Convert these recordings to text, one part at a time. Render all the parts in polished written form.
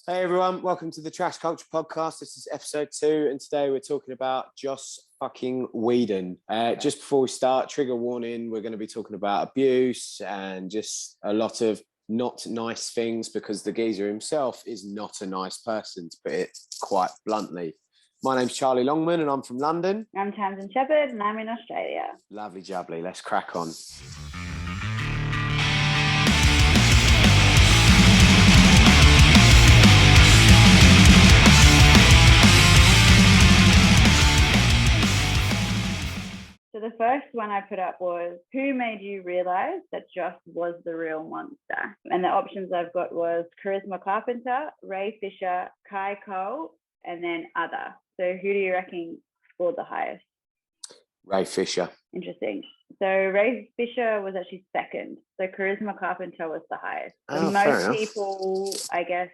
Hey everyone, welcome to the Trash Culture Podcast. This is episode 2, and today we're talking about Joss fucking Whedon. Just before we start, trigger warning, we're going to be talking about abuse and just a lot of not nice things because the geezer himself is not a nice person, to put it quite bluntly. My name's Charlie Longman and I'm from London. I'm Tamsin Shepherd and I'm in Australia. Lovely jubbly, let's crack on. So the first one I put up was, who made you realise that Joss was the real monster? And the options I've got was Charisma Carpenter, Ray Fisher, Kai Cole, and then other. So who do you reckon scored the highest? Ray Fisher. Interesting. So Ray Fisher was actually second. So Charisma Carpenter was the highest. So most people, I guess,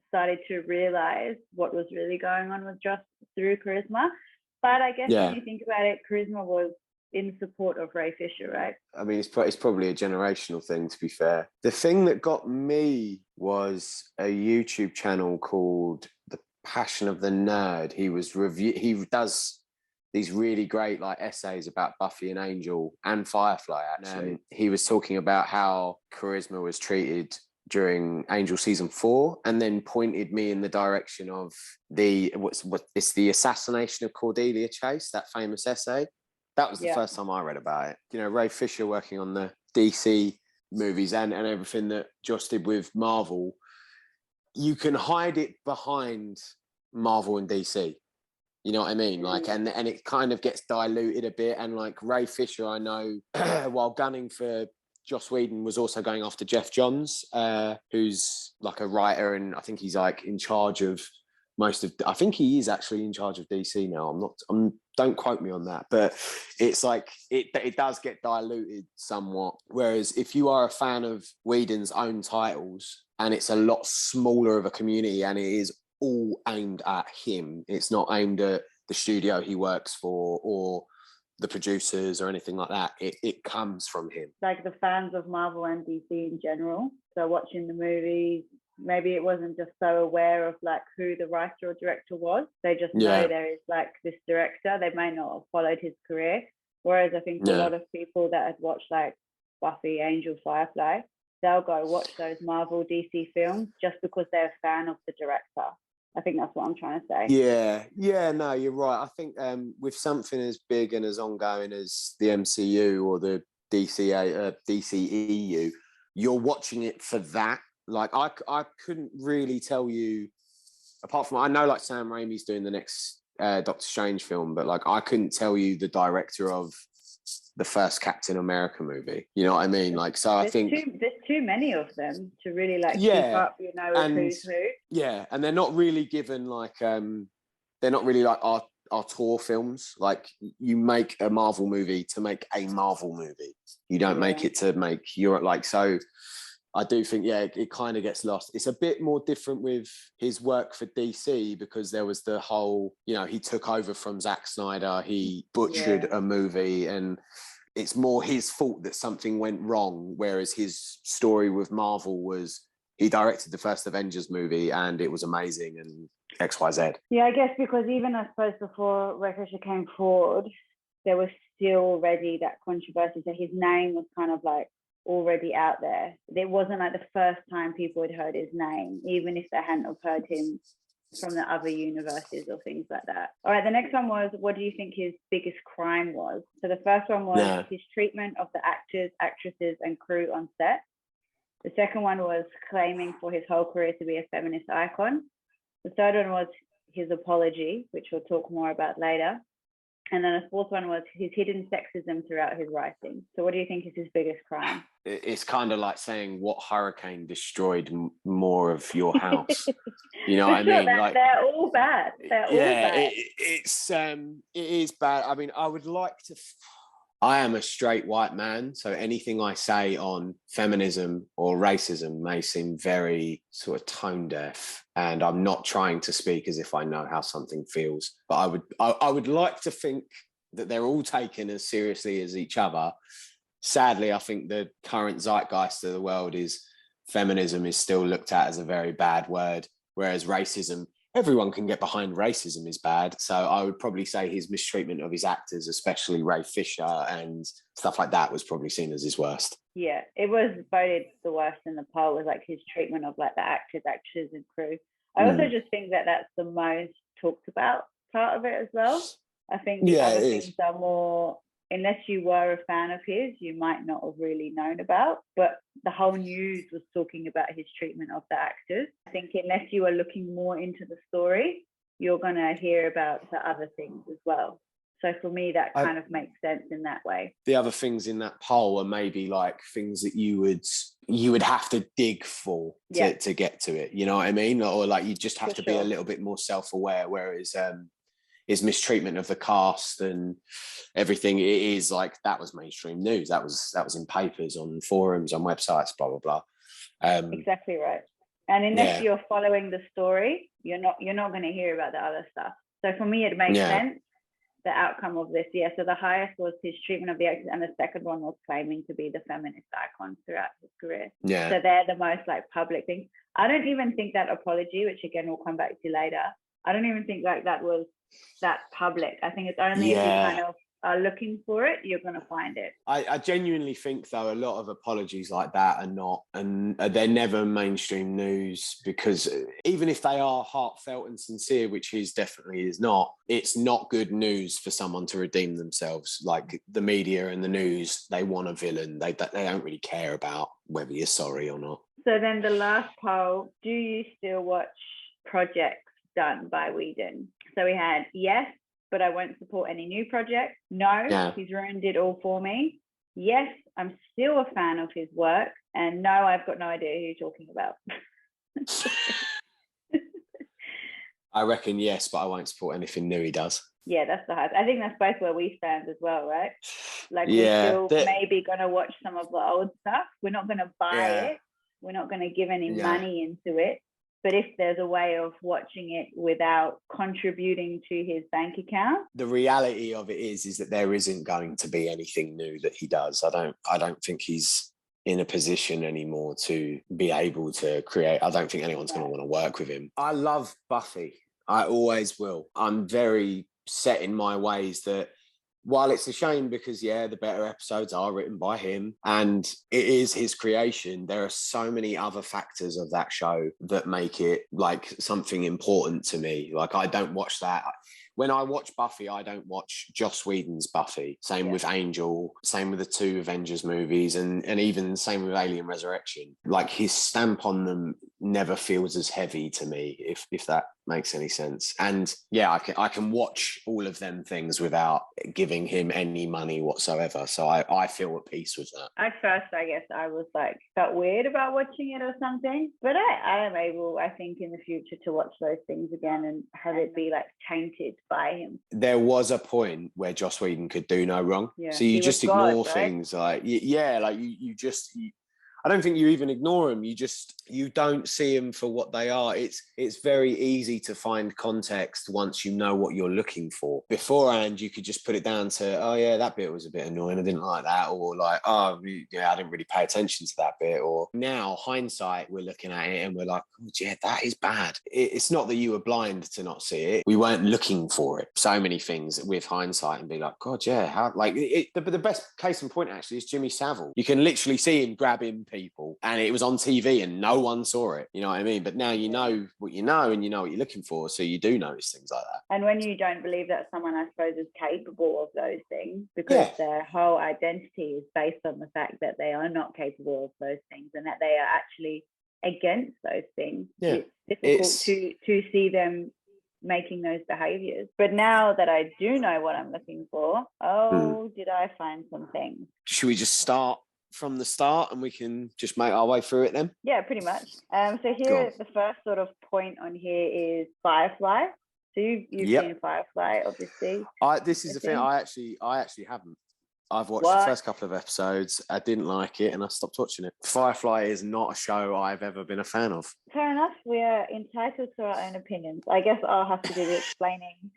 started to realise what was really going on with Joss through Charisma. But I guess when you think about it, Charisma was in support of Ray Fisher, right? I mean, it's probably a generational thing, to be fair. The thing that got me was a YouTube channel called The Passion of the Nerd. He does these really great like essays about Buffy and Angel and Firefly, actually. He was talking about how Charisma was treated during Angel season 4, and then pointed me in the direction of the assassination of Cordelia Chase, that famous essay. That was the first time I read about it. You know, Ray Fisher working on the DC movies and everything that Joss did with Marvel, you can hide it behind Marvel and DC. You know what I mean? Like, and it kind of gets diluted a bit. And like Ray Fisher, I know, while gunning for Joss Whedon, was also going after Jeff Johns, who's like a writer, and I think he's like in charge of I think he is actually in charge of DC now. Don't quote me on that, but it's like it does get diluted somewhat. Whereas if you are a fan of Whedon's own titles, and it's a lot smaller of a community, and it is all aimed at him, it's not aimed at the studio he works for or the producers or anything like that. It comes from him. Like the fans of Marvel and DC in general. So watching the movies, maybe it wasn't just so aware of like who the writer or director was. They just know there is like this director. They may not have followed his career. Whereas I think a lot of people that had watched like Buffy, Angel, Firefly, they'll go watch those Marvel, DC films just because they're a fan of the director. I think that's what I'm trying to say. Yeah, no, you're right. I think with something as big and as ongoing as the MCU or the DCEU, you're watching it for that. Like, I couldn't really tell you, apart from, I know like Sam Raimi's doing the next Doctor Strange film, but like I couldn't tell you the director of the first Captain America movie. You know what I mean? Like, so I think there's too many of them to really like keep up, you know, with who's who. Yeah, and they're not really given like they're not really like our tour films. Like, you make a Marvel movie to make a Marvel movie. You don't make it to make Europe. Like, so I do think, it kind of gets lost. It's a bit more different with his work for DC because there was the whole, you know, he took over from Zack Snyder, he butchered a movie, and it's more his fault that something went wrong, whereas his story with Marvel was he directed the first Avengers movie and it was amazing and XYZ. Yeah, I guess because even, I suppose, before Ray Fisher came forward, there was still already that controversy. So his name was kind of like already out there. It wasn't like the first time people had heard his name, even if they hadn't have heard him from the other universes or things like that. All right, the next one was, what do you think his biggest crime was? So the first one was his treatment of the actors, actresses, and crew on set. The second one was claiming for his whole career to be a feminist icon. The third one was his apology, which we'll talk more about later. And then the fourth one was his hidden sexism throughout his writing. So what do you think is his biggest crime? It's kind of like saying what hurricane destroyed more of your house. You know what I mean? Like, they're all bad. They're all bad. It is bad. I mean, I would like to... I am a straight white man, so anything I say on feminism or racism may seem very sort of tone deaf, and I'm not trying to speak as if I know how something feels. But I would like to think that they're all taken as seriously as each other. Sadly, I think the current zeitgeist of the world is feminism is still looked at as a very bad word. Whereas racism, everyone can get behind racism is bad. So I would probably say his mistreatment of his actors, especially Ray Fisher and stuff like that, was probably seen as his worst. Yeah, it was voted the worst in the poll, was like his treatment of like the actors, actors and crew. I also just think that that's the most talked about part of it as well. I think the other things are more, unless you were a fan of his, you might not have really known about. But the whole news was talking about his treatment of the actors. I think unless you are looking more into the story, you're going to hear about the other things as well. So for me, that kind of makes sense in that way. The other things in that poll are maybe like things that you would have to dig for to get to it. You know what I mean? Or like you just have to be a little bit more self-aware. Whereas his mistreatment of the cast and everything, it is like that was mainstream news. That was in papers, on forums, on websites, blah blah blah. Exactly right. And unless you're following the story, you're not going to hear about the other stuff. So for me, it makes sense. The outcome of this, so the highest was his treatment of the actors, and the second one was claiming to be the feminist icon throughout his career. So they're the most like public things. I don't even think that apology, which again we'll come back to later, I don't even think like that was that public. I think it's only if you kind of are looking for it, you're going to find it. I genuinely think though a lot of apologies like that are not, and they're never mainstream news, because even if they are heartfelt and sincere, which his definitely is not, it's not good news for someone to redeem themselves. Like the media and the news, they want a villain. They don't really care about whether you're sorry or not. So then the last poll, do you still watch projects done by Whedon? So we had yes, but I won't support any new project. No, he's ruined it all for me. Yes, I'm still a fan of his work. And no, I've got no idea who you're talking about. I reckon yes, but I won't support anything new he does. Yeah, that's the hard. I think that's both where we stand as well, right? Like we're still maybe going to watch some of the old stuff. We're not going to buy it. We're not going to give any money into it. But if there's a way of watching it without contributing to his bank account, the reality of it is that there isn't going to be anything new that he does. I don't think he's in a position anymore to be able to create. I don't think anyone's going to want to work with him. I love Buffy. I always will. I'm very set in my ways that while it's a shame because, the better episodes are written by him and it is his creation, there are so many other factors of that show that make it like something important to me. Like I don't watch that. When I watch Buffy, I don't watch Joss Whedon's Buffy. Same with Angel, same with the 2 Avengers movies, and even same with Alien Resurrection. Like his stamp on them never feels as heavy to me, if that makes any sense. And I can watch all of them things without giving him any money whatsoever. So I feel at peace with that. At first, I guess I was like, felt weird about watching it or something, but I am able, I think, in the future to watch those things again and have it be like tainted by him. There was a point where Joss Whedon could do no wrong. Yeah. So you just ignore things like, I don't think you even ignore them. You don't see them for what they are. It's very easy to find context once you know what you're looking for. Beforehand, you could just put it down to, oh yeah, that bit was a bit annoying. I didn't like that. Or like, oh yeah, I didn't really pay attention to that bit. Or now, hindsight, we're looking at it and we're like, oh yeah, that is bad. It's not that you were blind to not see it. We weren't looking for it. So many things with hindsight and be like, God, yeah, how, like the best case in point actually is Jimmy Savile. You can literally see him grabbing people and it was on TV and no one saw it, you know what I mean? But now you know what you know and you know what you're looking for, so you do notice things like that. And when you don't believe that someone, I suppose, is capable of those things, because their whole identity is based on the fact that they are not capable of those things and that they are actually against those things, it's difficult to see them making those behaviors. But now that I do know what I'm looking for, did I find some things? Should we just start from the start and we can just make our way through it then? Yeah, pretty much. So here, the first sort of point on here is Firefly. So you've seen Firefly, obviously. This is the thing. I actually haven't. I've watched the first couple of episodes. I didn't like it and I stopped watching it. Firefly is not a show I've ever been a fan of. Fair enough. We are entitled to our own opinions. I guess I'll have to do the explaining.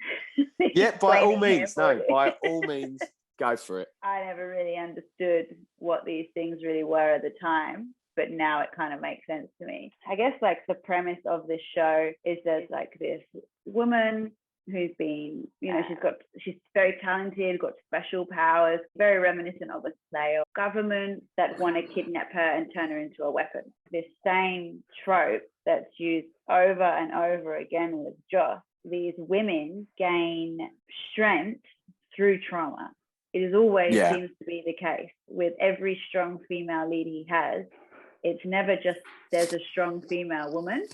By all means. No, by all means. Go for it. I never really understood what these things really were at the time. but now it kind of makes sense to me. I guess like the premise of this show is there's like this woman who's been, she's very talented, got special powers, very reminiscent of a Slayer. Government that want to kidnap her and turn her into a weapon. This same trope that's used over and over again with Joss. These women gain strength through trauma. It is always seems to be the case with every strong female lead he has. It's never just there's a strong female woman.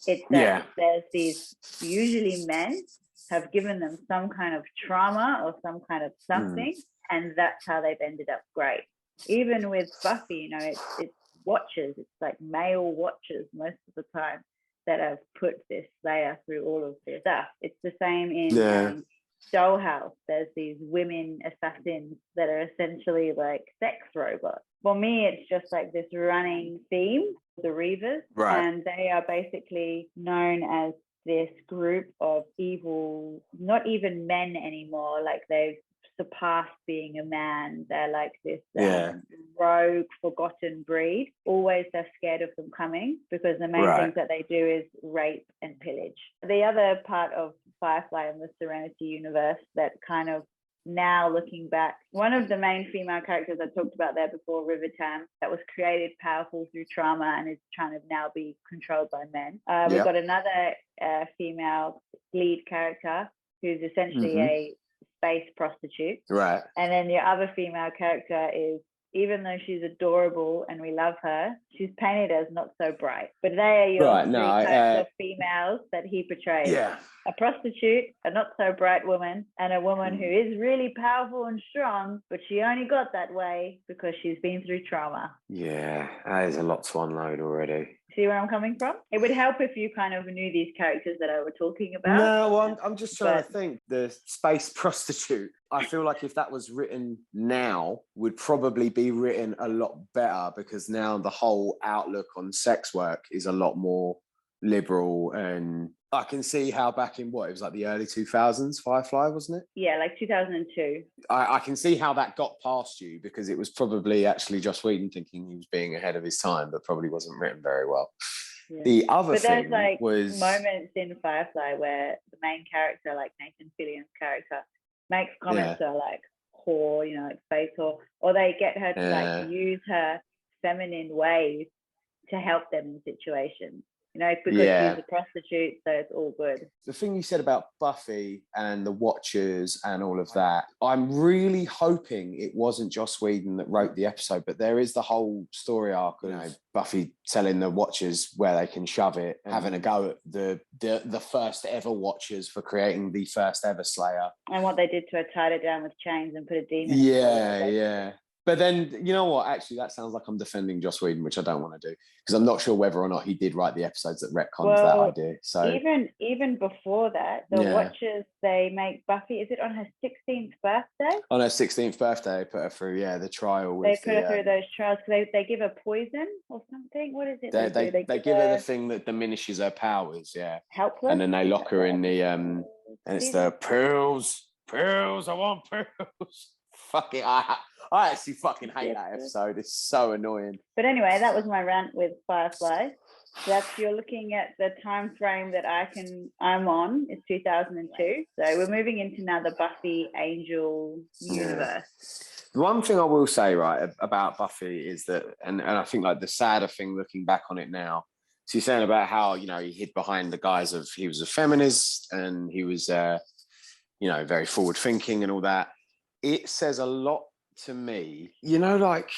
It's that there's these, usually men have given them some kind of trauma or some kind of something, and that's how they've ended up great. Even with Buffy, it's watchers, it's like male watchers most of the time that have put this Slayer through all of this stuff. It's the same in Dollhouse. There's these women assassins that are essentially like sex robots. For me, it's just like this running theme, the Reavers, and they are basically known as this group of evil, not even men anymore, like they've surpassed being a man. They're like this rogue, forgotten breed. Always they're scared of them coming because the main things that they do is rape and pillage. The other part of Firefly and the Serenity universe that kind of, now looking back, one of the main female characters I talked about there before, River Tam, that was created powerful through trauma and is trying to now be controlled by men. We've got another female lead character who's essentially a space prostitute. Right. And then the other female character is, even though she's adorable and we love her, she's painted as not so bright. But they are your three types of females that he portrays. Yeah. A prostitute, a not so bright woman, and a woman who is really powerful and strong, but she only got that way because she's been through trauma. Yeah, that is a lot to unload already. See where I'm coming from? It would help if you kind of knew these characters that I was talking about. No, well, I'm just trying to think. The space prostitute, I feel like if that was written now, would probably be written a lot better, because now the whole outlook on sex work is a lot more liberal, and I can see how back in it was like the early 2000s, Firefly, wasn't it? Yeah, like 2002. I can see how that got past you, because it was probably actually Joss Whedon thinking he was being ahead of his time, but probably wasn't written very well. Yeah. The other thing was moments in Firefly where the main character, like Nathan Fillion's character, makes comments that are like whore, like face whore, or they get her to like use her feminine ways to help them in situations. It's because she's a prostitute, so it's all good. The thing you said about Buffy and the Watchers and all of that, I'm really hoping it wasn't Joss Whedon that wrote the episode, but there is the whole story arc of Buffy telling the Watchers where they can shove it, having a go at the first ever Watchers for creating the first ever Slayer. And what they did to her, tied her down with chains and put a demon. Yeah. But then, you know what? Actually, that sounds like I'm defending Joss Whedon, which I don't want to do, because I'm not sure whether or not he did write the episodes that retcons that idea. So even before that, the Watchers, they make Buffy, is it on her 16th birthday? On her 16th birthday, they put her through, the trial. They put her through those trials because they give her poison or something. What is it? They give her the thing that diminishes her powers, helpless. And then they lock her in the, and it's the pills, I want pills. Fuck it, I actually fucking hate that episode. It's so annoying. But anyway, that was my rant with Firefly. That's, you're looking at the time frame that I'm on. It's 2002. So we're moving into now the Buffy Angel universe. The one thing I will say, about Buffy is that, and I think like the sadder thing looking back on it now, so you're saying about how, he hid behind the guise of he was a feminist and he was, very forward thinking and all that. It says a lot to me, like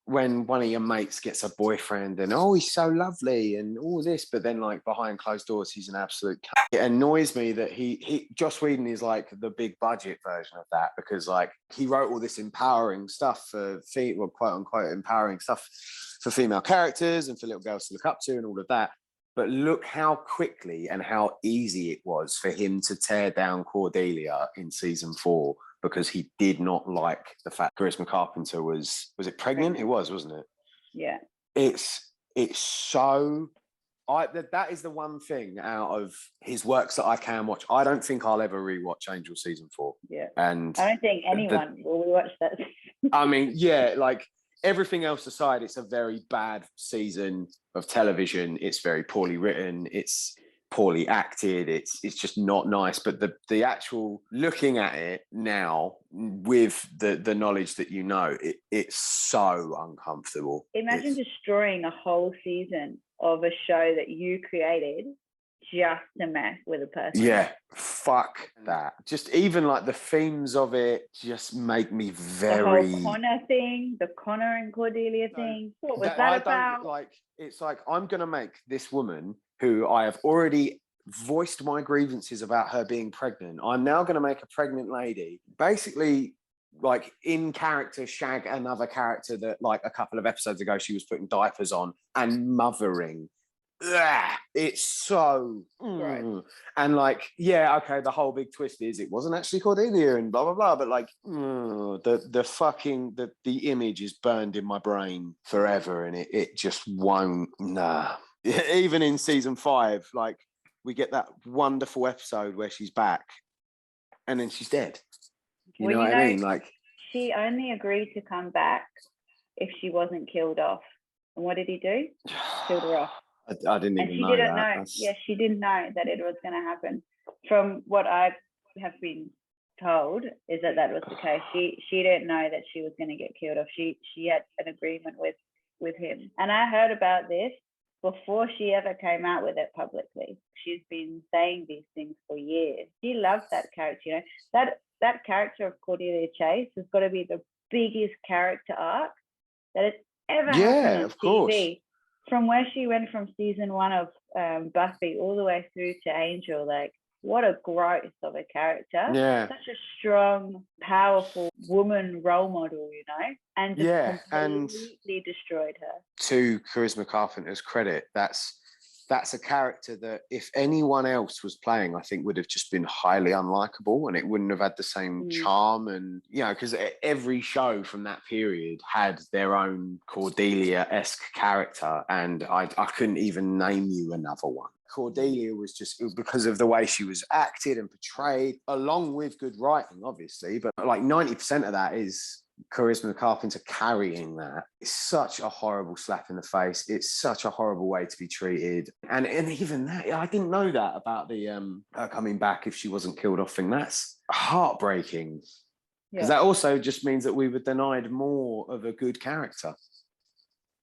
when one of your mates gets a boyfriend and he's so lovely and all this, but then like behind closed doors he's an absolute cunt. It annoys me that Joss Whedon is like the big budget version of that, because like he wrote all this empowering stuff for quote unquote empowering stuff for female characters and for little girls to look up to and all of that. But look how quickly and how easy it was for him to tear down Cordelia in season 4, because he did not like the fact Charisma Carpenter was it pregnant? It was, wasn't it? Yeah. It's so, that is the one thing out of his works that I can watch. I don't think I'll ever rewatch Angel season 4. Yeah. And I don't think anyone will rewatch that. I mean, like everything else aside, it's a very bad season of television. It's very poorly written. It's poorly acted. It's just not nice. But the actual looking at it now with the knowledge that it's so uncomfortable. Imagine destroying a whole season of a show that you created just to mess with a person. Yeah, fuck that. Just even like the themes of it just make me very... The whole Connor thing, the Connor and Cordelia thing. What was that about? It's like, I'm going to make this woman who I have already voiced my grievances about her being pregnant. I'm now going to make a pregnant lady basically like in character shag another character that like a couple of episodes ago she was putting diapers on and mothering. Ugh, it's so right. And like, yeah, okay, the whole big twist is it wasn't actually Cordelia and blah blah blah, but like the image is burned in my brain forever, and it just won't. Nah. Even in season 5, like we get that wonderful episode where she's back and then she's dead. You know what I mean? Like, she only agreed to come back if she wasn't killed off. And what did he do? Killed her off. I didn't even know. And she didn't know. Yeah, she didn't know that it was going to happen. From what I have been told, is that was the case. She didn't know that she was going to get killed off. She had an agreement with him. And I heard about this before she ever came out with it publicly. She's been saying these things for years. She loves that character. You know, that character of Cordelia Chase has got to be the biggest character arc that has ever happened on of course. TV. From where she went from season 1 of Buffy all the way through to Angel, like, what a growth of a character. Yeah. Such a strong, powerful woman role model, you know, and just completely destroyed her. To Charisma Carpenter's credit, that's a character that if anyone else was playing, I think would have just been highly unlikable, and it wouldn't have had the same charm. And, you know, because every show from that period had their own Cordelia-esque character, and I couldn't even name you another one. Cordelia was just, because of the way she was acted and portrayed, along with good writing, obviously, but like 90% of that is Charisma Carpenter carrying that. It's such a horrible slap in the face. It's such a horrible way to be treated. And even that, I didn't know that about the her coming back if she wasn't killed off thing. That's heartbreaking. Because that also just means that we were denied more of a good character.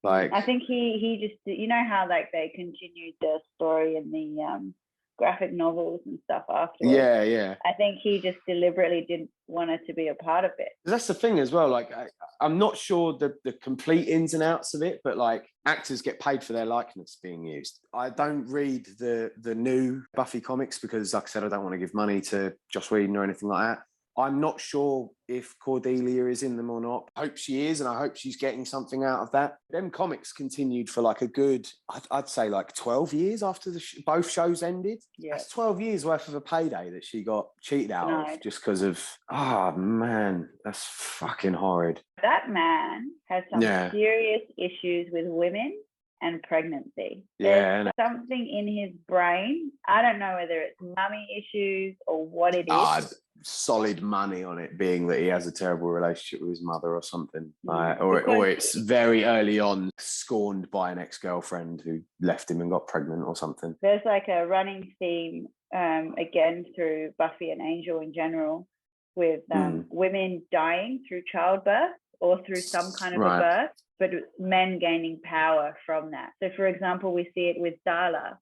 Like, I think he just, you know how like they continued the story in the graphic novels and stuff afterwards. Yeah. I think he just deliberately didn't want her to be a part of it. That's the thing as well. Like, I'm not sure the complete ins and outs of it, but like actors get paid for their likeness being used. I don't read the new Buffy comics because, like I said, I don't want to give money to Joss Whedon or anything like that. I'm not sure if Cordelia is in them or not. I hope she is, and I hope she's getting something out of that. Them comics continued for like a good, I'd say like 12 years after both shows ended. Yeah. That's 12 years worth of a payday that she got cheated out of just because of, man, that's fucking horrid. That man has some serious issues with women and pregnancy. Yeah. There's something in his brain. I don't know whether it's mummy issues or what it is. Solid money on it being that he has a terrible relationship with his mother or something. Or it's very early on scorned by an ex-girlfriend who left him and got pregnant or something. There's like a running theme, again, through Buffy and Angel in general, with women dying through childbirth or through some kind of a birth, but men gaining power from that. So, for example, we see it with Darla.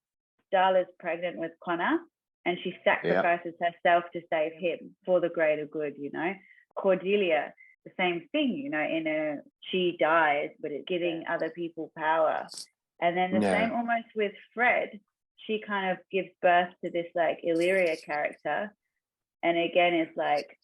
Darla's pregnant with Connor, and she sacrifices herself to save him for the greater good, you know. Cordelia, the same thing, you know, she dies, but it's giving other people power. And then the same almost with Fred. She kind of gives birth to this like Illyria character, and again it's like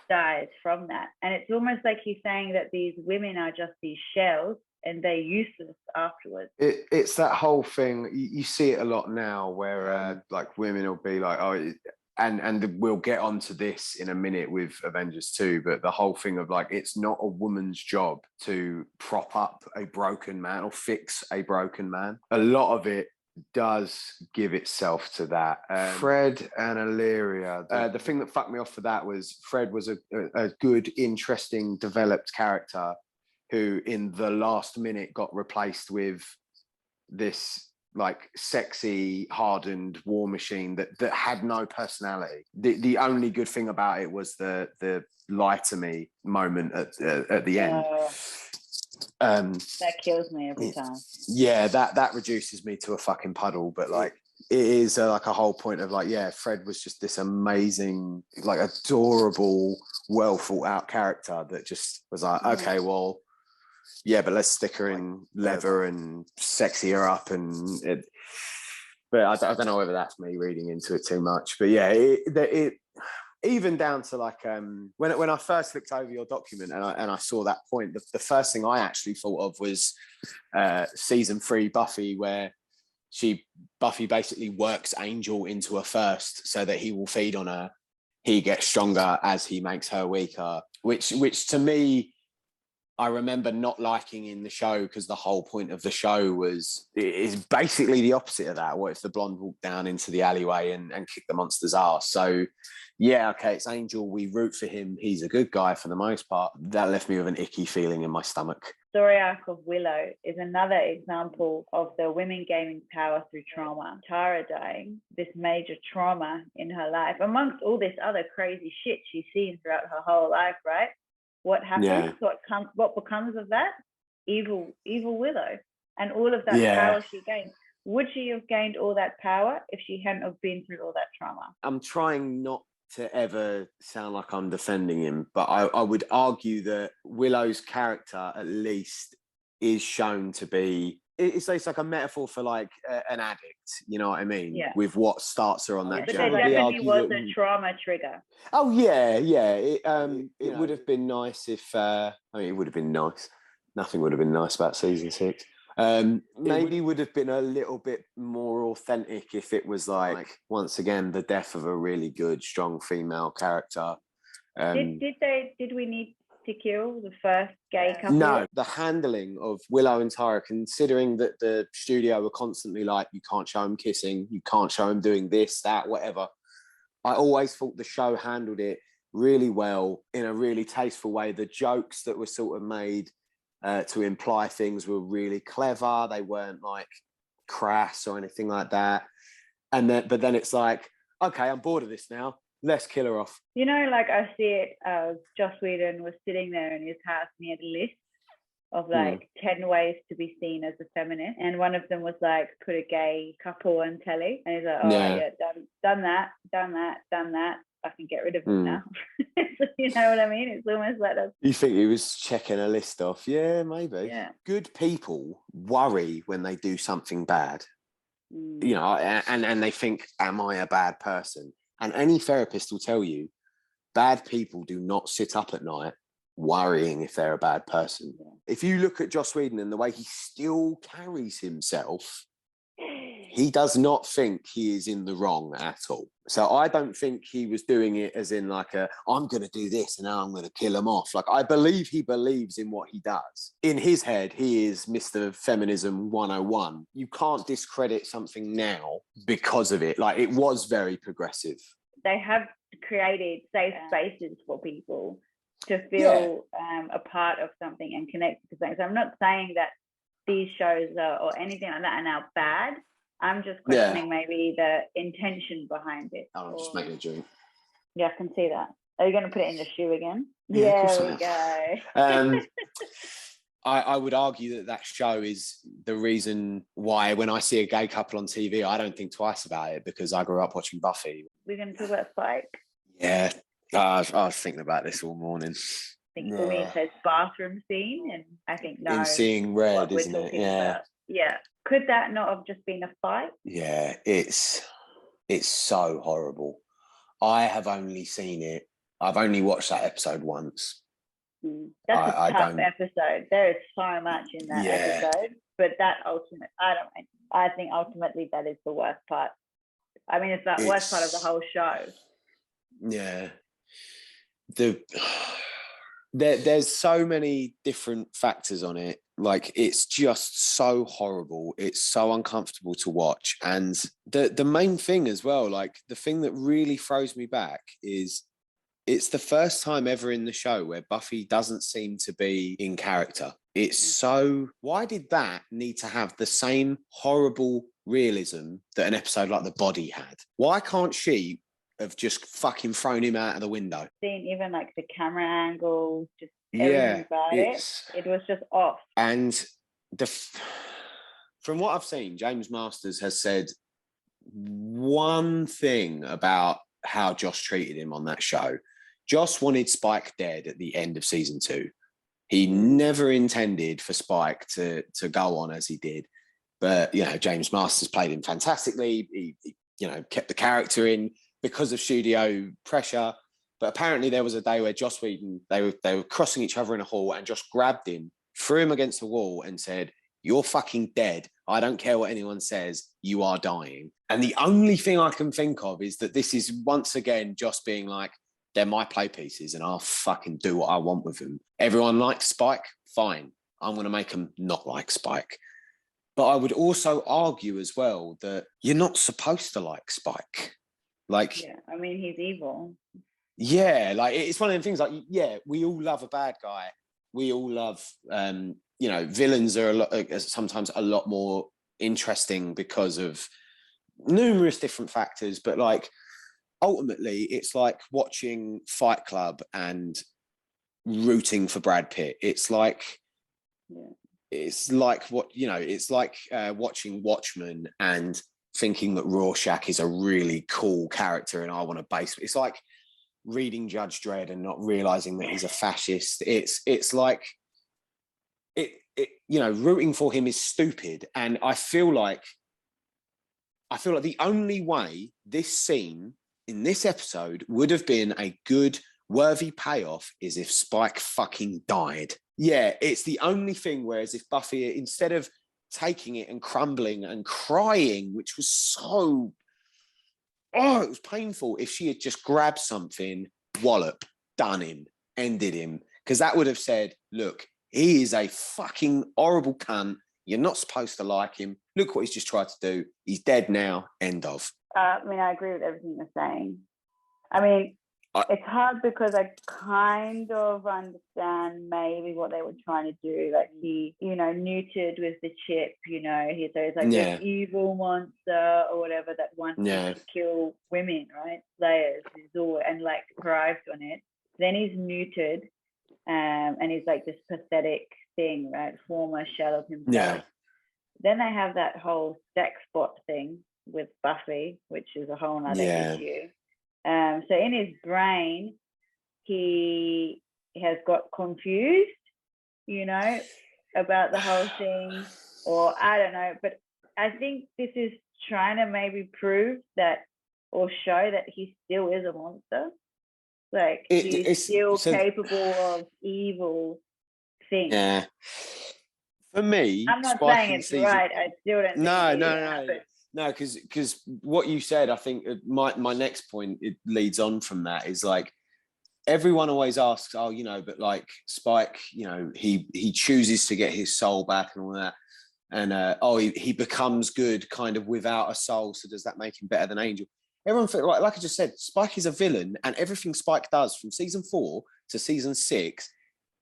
dies from that. And it's almost like he's saying that these women are just these shells and they're useless afterwards. It's that whole thing. You see it a lot now where like women will be like, oh, and we'll get onto this in a minute with Avengers 2, but the whole thing of like, it's not a woman's job to prop up a broken man or fix a broken man. A lot of it does give itself to that. Fred and Illyria, the thing that fucked me off for that was Fred was a good, interesting, developed character who in the last minute got replaced with this like sexy, hardened war machine that had no personality. The only good thing about it was the lie to me moment at the end. That kills me every time. Yeah, that reduces me to a fucking puddle. But like, it is like a whole point of like, yeah, Fred was just this amazing, like adorable, well thought out character that just was like, okay, well, yeah, but let's stick her in leather and sexy her up, but I don't know whether that's me reading into it too much. But yeah, it even down to like when I first looked over your document and I saw that point, the first thing I actually thought of was season 3 Buffy, where Buffy basically works Angel into her first so that he will feed on her. He gets stronger as he makes her weaker, which to me, I remember not liking in the show, because the whole point of the show is basically the opposite of that. What if the blonde walked down into the alleyway and kicked the monster's ass? So yeah, okay, it's Angel. We root for him. He's a good guy for the most part. That left me with an icky feeling in my stomach. Story arc of Willow is another example of the women gaining power through trauma. Tara dying, this major trauma in her life, amongst all this other crazy shit she's seen throughout her whole life, right? What happens? Yeah. What becomes of that? Evil Willow, and all of that power she gained. Would she have gained all that power if she hadn't have been through all that trauma? I'm trying not to ever sound like I'm defending him, but I would argue that Willow's character at least is shown to be, it's like a metaphor for like an addict, you know what I mean? Yeah. With what starts her on that journey. But there definitely was a trauma trigger. Oh yeah. It would have been nice if, it would have been nice. Nothing would have been nice about season 6. Maybe would have been a little bit more authentic if it was like once again the death of a really good, strong female character. Did we need to kill the first gay couple? No, the handling of Willow and Tyra, considering that the studio were constantly like, you can't show them kissing, you can't show them doing this, that, whatever. I always thought the show handled it really well in a really tasteful way. The jokes that were sort of made to imply things were really clever. They weren't like crass or anything like that. But then it's like, okay, I'm bored of this now. Let's kill her off. You know, like I see it, Joss Whedon was sitting there in his house and he had a list of like 10 ways to be seen as a feminist. And one of them was like, put a gay couple on telly. And he's like, oh yeah, done that. I can get rid of them now. You know what I mean? It's almost like that. You think he was checking a list off? Yeah, maybe. Yeah. Good people worry when they do something bad. You know, and they think, am I a bad person? And any therapist will tell you, bad people do not sit up at night worrying if they're a bad person. Yeah. If you look at Joss Whedon and the way he still carries himself, he does not think he is in the wrong at all. So I don't think he was doing it as in like I'm going to do this and now I'm going to kill him off. Like, I believe he believes in what he does. In his head, he is Mr. Feminism 101. You can't discredit something now because of it. Like, it was very progressive. They have created safe spaces for people to feel a part of something and connect to things. I'm not saying that these shows or anything like that are now bad. I'm just questioning maybe the intention behind it. I'm just making a drink. Yeah, I can see that. Are you going to put it in the shoe again? Yeah, there we go. I would argue that show is the reason why when I see a gay couple on TV, I don't think twice about it, because I grew up watching Buffy. We're going to talk about Spike? Yeah, I was thinking about this all morning. I think for me it says bathroom scene, and I think no. In Seeing Red, isn't it? Yeah. About. Yeah. Could that not have just been a fight? Yeah, it's so horrible. I have only seen it. I've only watched that episode once. That's a tough episode. There is so much in that episode, but that I think ultimately that is the worst part. I mean, it's the worst part of the whole show. Yeah. There's so many different factors on it. Like, it's just so horrible. It's so uncomfortable to watch. And the main thing as well, like the thing that really throws me back is it's the first time ever in the show where Buffy doesn't seem to be in character. It's so, why did that need to have the same horrible realism that an episode like The Body had? Why can't she have just fucking thrown him out of the window? Seeing even like the camera angle, just everything Yeah, about it was just off. And from what I've seen, James Masters has said one thing about how Joss treated him on that show. Joss wanted Spike dead at the end of season 2. He never intended for Spike to go on as he did. But, you know, James Masters played him fantastically. He you know, kept the character in because of studio pressure. But apparently there was a day where Joss Whedon, they were crossing each other in a hall, and Joss grabbed him, threw him against the wall and said, "You're fucking dead. I don't care what anyone says. You are dying." And the only thing I can think of is that this is once again Joss being like, they're my play pieces and I'll fucking do what I want with them. Everyone likes Spike, fine. I'm going to make them not like Spike. But I would also argue as well that you're not supposed to like Spike. Like, yeah, I mean, he's evil. Yeah, like it's one of them things. Like, yeah, we all love a bad guy. We all love, you know, villains are sometimes a lot more interesting because of numerous different factors. But like, ultimately, it's like watching Fight Club and rooting for Brad Pitt. It's like, it's like what, you know, it's like watching Watchmen and thinking that Rorschach is a really cool character and I want to base. It's like reading Judge Dredd and not realizing that he's a fascist. It's like it you know, rooting for him is stupid. And I feel like the only way this scene in this episode would have been a good, worthy payoff is if Spike fucking died. Yeah, it's the only thing. Whereas if Buffy, instead of taking it and crumbling and crying, which was so, it was painful, if she had just grabbed something, wallop, done him, ended him, because that would have said, look, he is a fucking horrible cunt. You're not supposed to like him. Look what he's just tried to do. He's dead now. End of. I mean, I agree with everything you're saying. I mean, it's hard because I kind of understand maybe what they were trying to do. Like he, you know, neutered with the chip, you know, he's like this evil monster or whatever that wants to kill women, right? Slayers, and like thrived on it. Then he's neutered, and he's like this pathetic thing, right? Former shell of himself. Yeah. Then they have that whole sex bot thing with Buffy, which is a whole nother issue. So in his brain, he has got confused, you know, about the whole thing, or I don't know. But I think this is trying to maybe prove that or show that he still is a monster. Like he's still capable of evil things. Yeah. For me, I'm not saying it's right. I still don't think No, because what you said, I think my next point, it leads on from that, is like everyone always asks, oh, you know, but like Spike, you know, he chooses to get his soul back and all that, and he becomes good kind of without a soul, so does that make him better than Angel? Everyone, like I just said, Spike is a villain, and everything Spike does from season 4 to season 6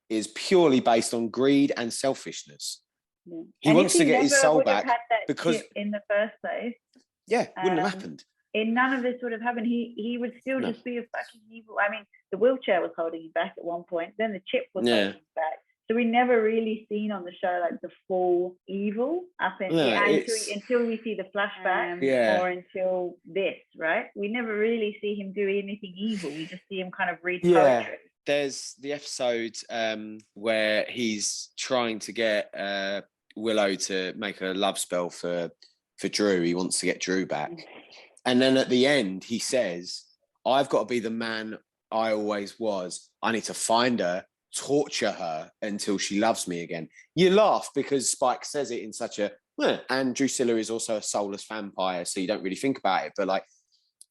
is purely based on greed and selfishness. Yeah. He wants to get his soul back because in the first place, wouldn't have happened. None of this would have happened. He would still just be a fucking evil. I mean, the wheelchair was holding him back at one point. Then the chip was holding him back. So we never really seen on the show like the full evil up until we see the flashback or until this, right? We never really see him do anything evil. We just see him kind of read poetry. There's the episode where he's trying to get Willow to make a love spell for Drew. He wants to get Drew back. And then at the end, he says, I've got to be the man I always was. I need to find her, torture her until she loves me again. You laugh because Spike says it in such a, and Drusilla is also a soulless vampire, so you don't really think about it. But like,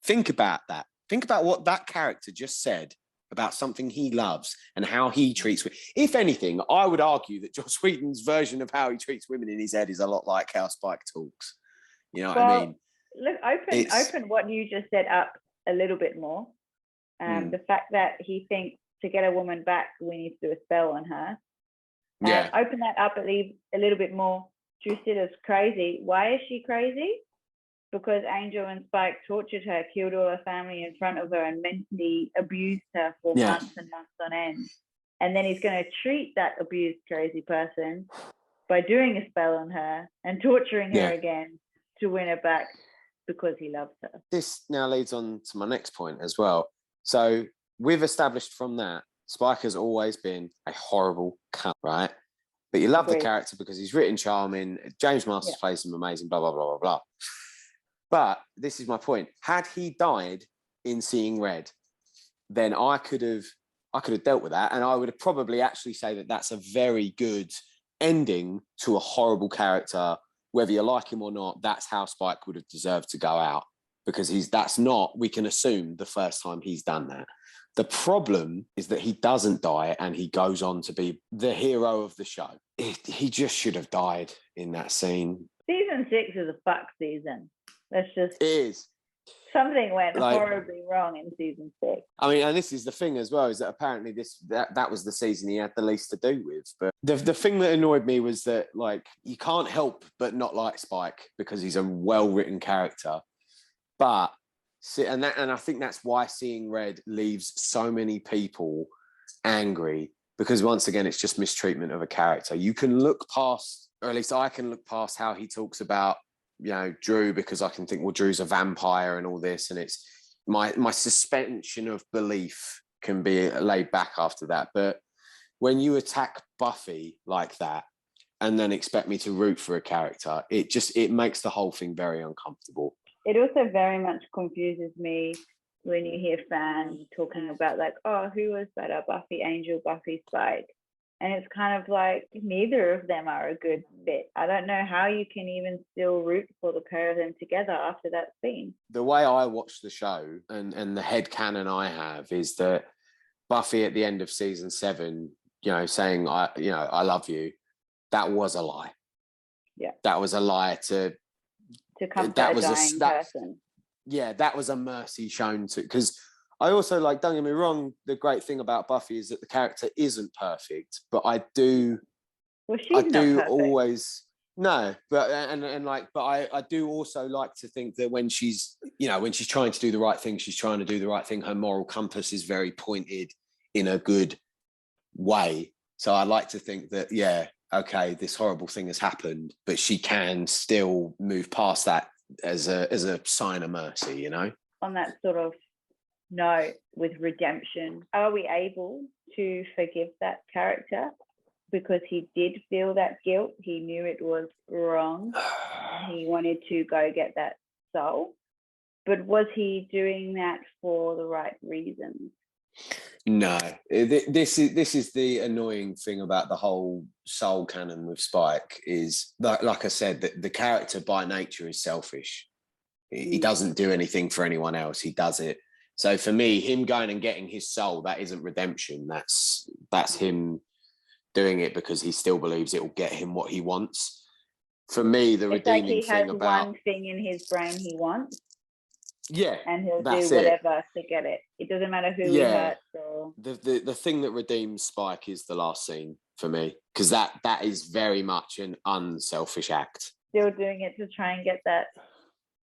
think about that. Think about what that character just said about something he loves and how he treats women. If anything, I would argue that Joss Whedon's version of how he treats women in his head is a lot like how Spike talks. You know what I mean? Look, open what you just said up a little bit more. The fact that he thinks to get a woman back, we need to do a spell on her. and Yeah. open that up a little bit more. Drusilla's crazy. Why is she crazy? Because Angel and Spike tortured her, killed all her family in front of her, and mentally abused her for months and months on end. And then he's going to treat that abused, crazy person by doing a spell on her and torturing her again to win her back because he loves her. This now leads on to my next point as well. So we've established from that Spike has always been a horrible cunt, right? But you love the character because he's written charming. James Masters plays him amazing, blah, blah, blah, blah, blah. But this is my point. Had he died in Seeing Red, then I could have dealt with that. And I would have probably actually say that that's a very good ending to a horrible character. Whether you like him or not, that's how Spike would have deserved to go out, because that's not, we can assume, the first time he's done that. The problem is that he doesn't die and he goes on to be the hero of the show. He just should have died in that scene. Season 6 is a fuck season. That's just... It is. Something went horribly wrong in season 6. I mean, and this is the thing as well, is that apparently that was the season he had the least to do with. But the thing that annoyed me was that, like, you can't help but not like Spike because he's a well-written character. But and I think that's why Seeing Red leaves so many people angry, because once again, it's just mistreatment of a character. You can look past, or at least I can look past, how he talks about, you know, Drew, because I can think, well, Drew's a vampire and all this, and it's my suspension of belief can be laid back after that. But when you attack Buffy like that and then expect me to root for a character, it makes the whole thing very uncomfortable. It also very much confuses me when you hear fans talking about, like, oh, who was better, Buffy Angel, Buffy Spike? And it's kind of like, neither of them are a good fit. I don't know how you can even still root for the pair of them together after that scene. The way I watch the show and the headcanon I have is that Buffy at the end of season 7, you know, saying, I love you, that was a lie. Yeah. That was a lie to comfort a dying person. Yeah, that was a mercy shown to, because I also, like, don't get me wrong, the great thing about Buffy is that the character isn't perfect, but I do always no, but I do also like to think that when she's trying to do the right thing, she's trying to do the right thing. Her moral compass is very pointed in a good way. So I like to think that, yeah, okay, this horrible thing has happened, but she can still move past that as a sign of mercy, you know? On that sort of note, with redemption, are we able to forgive that character? Because he did feel that guilt. He knew it was wrong. He wanted to go get that soul. But was he doing that for the right reasons? No, this is the annoying thing about the whole soul canon with Spike, is like I said, that the character by nature is selfish. He doesn't do anything for anyone else. He does it. So for me, him going and getting his soul, that isn't redemption. That's him doing it because he still believes it will get him what he wants. For me, the redeeming thing about... one thing in his brain he wants. Yeah, and he'll do whatever to get it. It doesn't matter who he hurts or... The thing that redeems Spike is the last scene for me, because that is very much an unselfish act. Still doing it to try and get that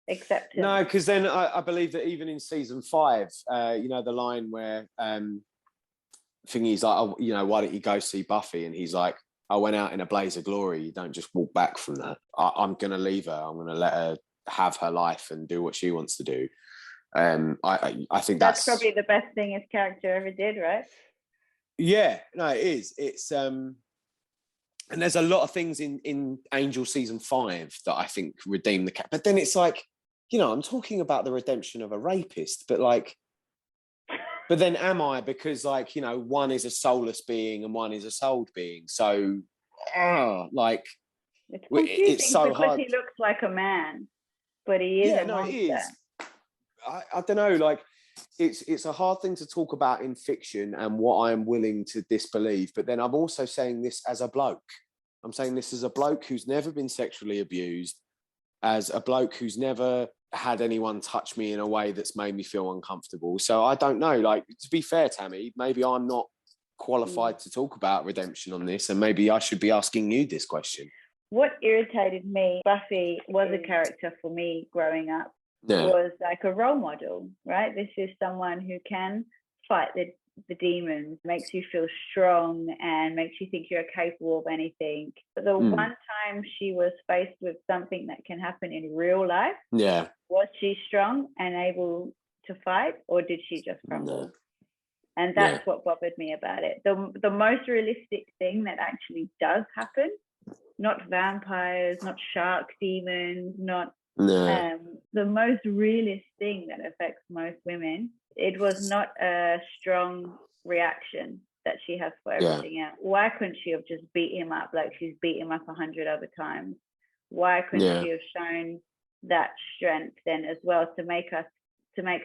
acceptance. No, because then I believe that even in season 5, the line where Thingy's like, oh, why don't you go see Buffy? And he's like, I went out in a blaze of glory. You don't just walk back from that. I'm going to leave her. I'm going to let her have her life and do what she wants to do. I think that's probably the best thing his character ever did, right? Yeah, no, it is. It's and there's a lot of things in Angel season 5 that I think redeem the cat. But then it's like, I'm talking about the redemption of a rapist, but then am I? Because one is a soulless being and one is a souled being. So it's so because hard. He looks like a man, but he is a monster. It is. I don't know, it's a hard thing to talk about in fiction and what I am willing to disbelieve. But then I'm also saying this as a bloke. I'm saying this as a bloke who's never been sexually abused, as a bloke who's never had anyone touch me in a way that's made me feel uncomfortable. So I don't know, to be fair, Tammy, maybe I'm not qualified to talk about redemption on this, and maybe I should be asking you this question. What irritated me, Buffy was a character for me growing up, was like a role model, right? This is someone who can fight the demons, makes you feel strong and makes you think you're capable of anything. But the one time she was faced with something that can happen in real life, was she strong and able to fight, or did she just crumble? And that's what bothered me about it. The most realistic thing that actually does happen, not vampires, not shark demons, not the most realist thing that affects most women. It was not a strong reaction that she has for everything else. Why couldn't she have just beat him up like she's beat him up 100 other times? Why couldn't she have shown that strength then as well to make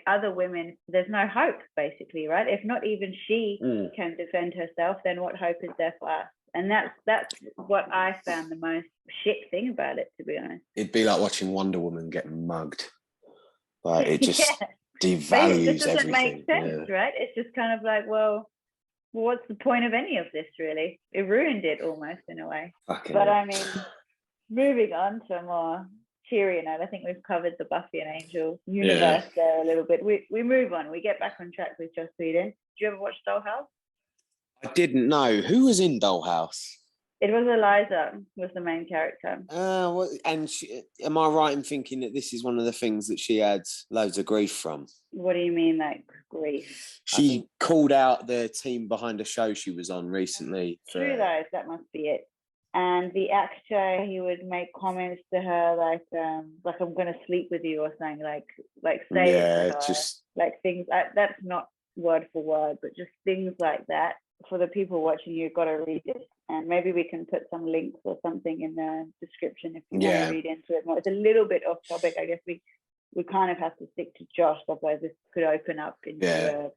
other women, there's no hope basically, right? If not even she can defend herself, then what hope is there for us? And that's what I found the most shit thing about it, to be honest. It'd be like watching Wonder Woman get mugged. Like it just devalues it doesn't everything. make sense, right? It's just kind of like, well, what's the point of any of this really? It ruined it almost in a way. But I mean, moving on to a more cheerier note, I think we've covered the Buffy and Angel universe there a little bit. We move on. We get back on track with Joss Whedon. Did you ever watch Dollhouse? I didn't know. Who was in Dollhouse? It was Eliza, was the main character. And am I right in thinking that this is one of the things that she had loads of grief from? What do you mean, like grief? She called out the team behind a show she was on recently. True though, that must be it. And the actor, he would make comments to her like I'm gonna sleep with you or something, like say it to her. Just like things that's not word for word, but just things like that. For the people watching, you've got to read it, and maybe we can put some links or something in the description if you want to read into it more. It's a little bit off topic. I guess we kind of have to stick to Josh, otherwise this could open up into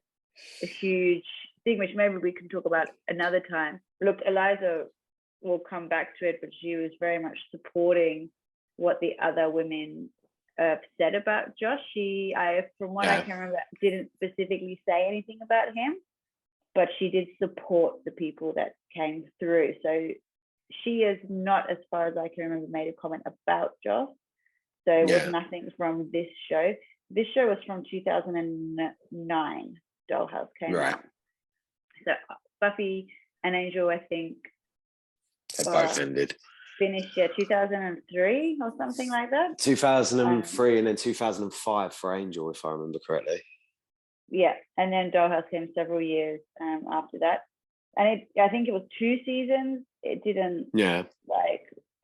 a huge thing, which maybe we can talk about another time. Look, Eliza, we'll come back to it, but she was very much supporting what the other women said about Josh. From what I can remember, didn't specifically say anything about him, but she did support the people that came through. So she is not, as far as I can remember, made a comment about Joss. So it was nothing from this show. This show was from 2009. Dollhouse came out. So Buffy and Angel, I think, they both ended. Finished 2003 or something like that. 2003 and then 2005 for Angel, if I remember correctly. Yeah, and then Dollhouse came several years after that, and I think it was 2 seasons. It didn't it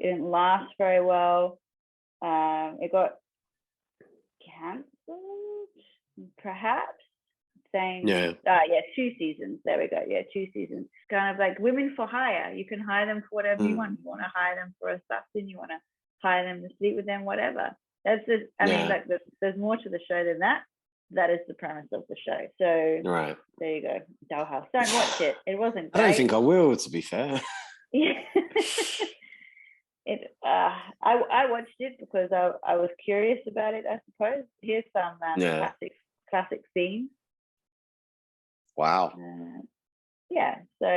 didn't last very well. It got cancelled, perhaps. 2 seasons. There we go. 2 seasons. Kind of like Women for Hire. You can hire them for whatever you want. You want to hire them for assassin. You want to hire them to sleep with them. Whatever. That's just. I mean, like there's more to the show than that. That is the premise of the show. So there you go. Dollhouse. Don't watch it. It wasn't great. I don't think I will, to be fair. Yeah. I watched it because I was curious about it, I suppose. Here's some classic scenes. Wow. So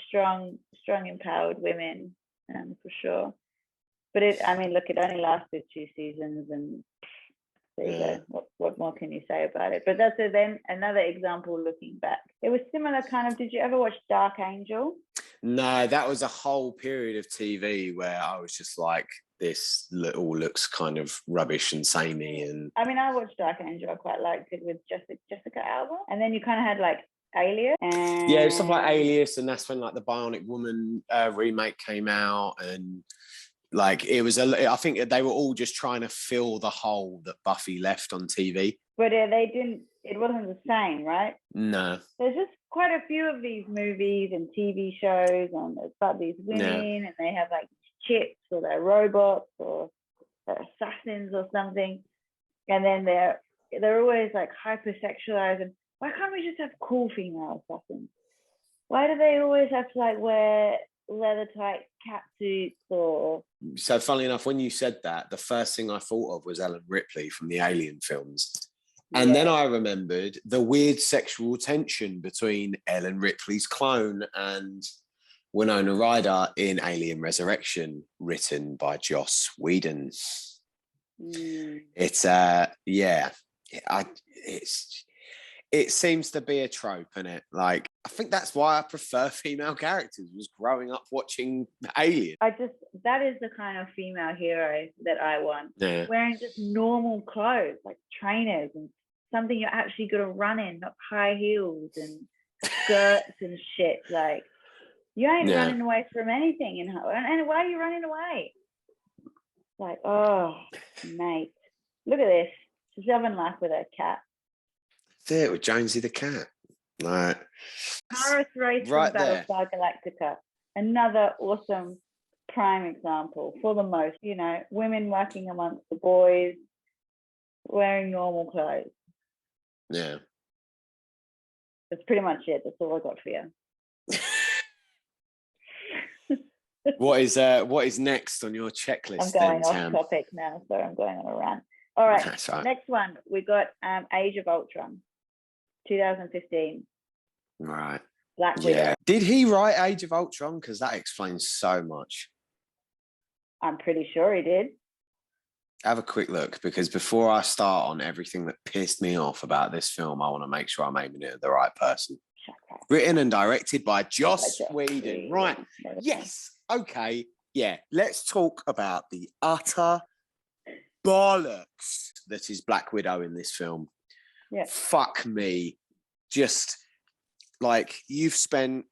strong empowered women, for sure. But it only lasted 2 seasons, and there you go. What more can you say about it? But that's then another example looking back. It was similar kind of. Did you ever watch Dark Angel? No, that was a whole period of TV where I was just like, this all looks kind of rubbish and samey. And I mean, I watched Dark Angel. I quite liked it with Jessica Alba. And then you kind of had like Alias. And stuff like Alias, and that's when like the Bionic Woman remake came out, and like it was I think they were all just trying to fill the hole that Buffy left on TV. But they didn't. It wasn't the same, right? No. There's just quite a few of these movies and TV shows, and it's about these women, and they have like chips, or they're robots, or they're assassins or something, and then they're always like hypersexualized. And why can't we just have cool female assassins? Why do they always have to like wear leather tight cat suits? Or so funnily enough, when you said that, the first thing I thought of was Ellen Ripley from the Alien films. And then I remembered the weird sexual tension between Ellen Ripley's clone and Winona Ryder in Alien Resurrection, written by Joss Whedon. It's it seems to be a trope, isn't it? Like, I think that's why I prefer female characters, was growing up watching Alien. That is the kind of female hero that I want. Yeah. Wearing just normal clothes, like trainers and something you're actually going to run in, not high heels and skirts and shit. Like, you ain't running away from anything. And why are you running away? Like, oh, mate, look at this. She's having life with her cat. That's it, with Jonesy the cat. Right. Paris Race from Battlestar Galactica. Another awesome prime example for the most, women working amongst the boys, wearing normal clothes. Yeah. That's pretty much it. That's all I got for you. What is next on your checklist? I'm going off topic now, so I'm going on a rant. All right. Next one, we got Age of Ultron, 2015. Right. Black Widow. Did he write Age of Ultron? Because that explains so much. I'm pretty sure he did. Have a quick look, because before I start on everything that pissed me off about this film, I want to make sure I'm aiming it at the right person. Written and directed by Joss Whedon. Right. Yes. Okay. Yeah. Let's talk about the utter bollocks that is Black Widow in this film. Yeah. Fuck me. Just like, you've spent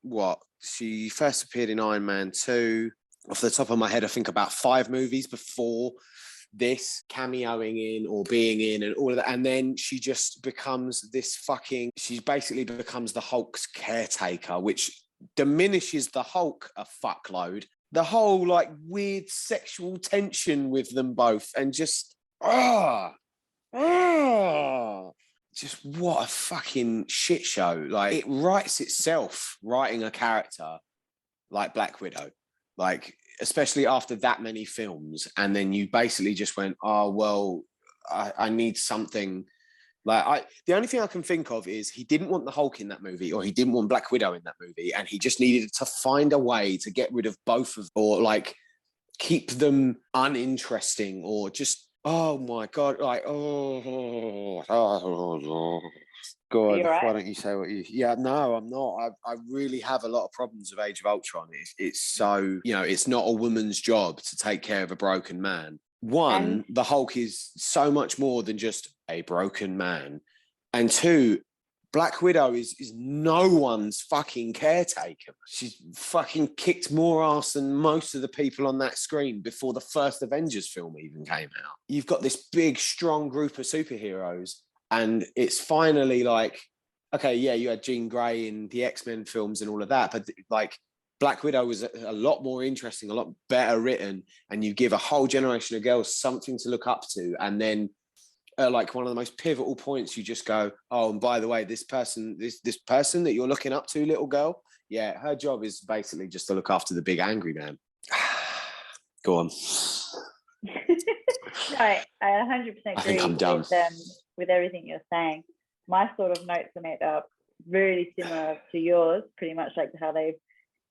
she first appeared in Iron Man 2. Off the top of my head, I think about 5 movies before this, cameoing in or being in and all of that. And then she just becomes she basically becomes the Hulk's caretaker, which diminishes the Hulk a fuckload. The whole like weird sexual tension with them both, and just just what a fucking shit show. Like, it writes itself writing a character like Black Widow, like, especially after that many films. And then you basically just went, oh, well, I need something. Like, the only thing I can think of is he didn't want the Hulk in that movie, or he didn't want Black Widow in that movie, and he just needed to find a way to get rid of both of them, or like keep them uninteresting, or just, oh my God, like, God, right? Why don't you say what you... Yeah, no, I'm not. I really have a lot of problems with Age of Ultron. It's so, it's not a woman's job to take care of a broken man. One, the Hulk is so much more than just a broken man. And two, Black Widow is no one's fucking caretaker. She's fucking kicked more ass than most of the people on that screen before the first Avengers film even came out. You've got this big, strong group of superheroes, and it's finally like, okay, yeah, you had Jean Grey in the X-Men films and all of that, but like, Black Widow was a lot more interesting, a lot better written, and you give a whole generation of girls something to look up to. And then like, one of the most pivotal points, you just go, oh, and by the way, this person that you're looking up to, little girl, yeah, her job is basically just to look after the big angry man. Go on. Right, I 100% agree. I think I'm done with everything you're saying. My sort of notes on it are really similar to yours, pretty much like how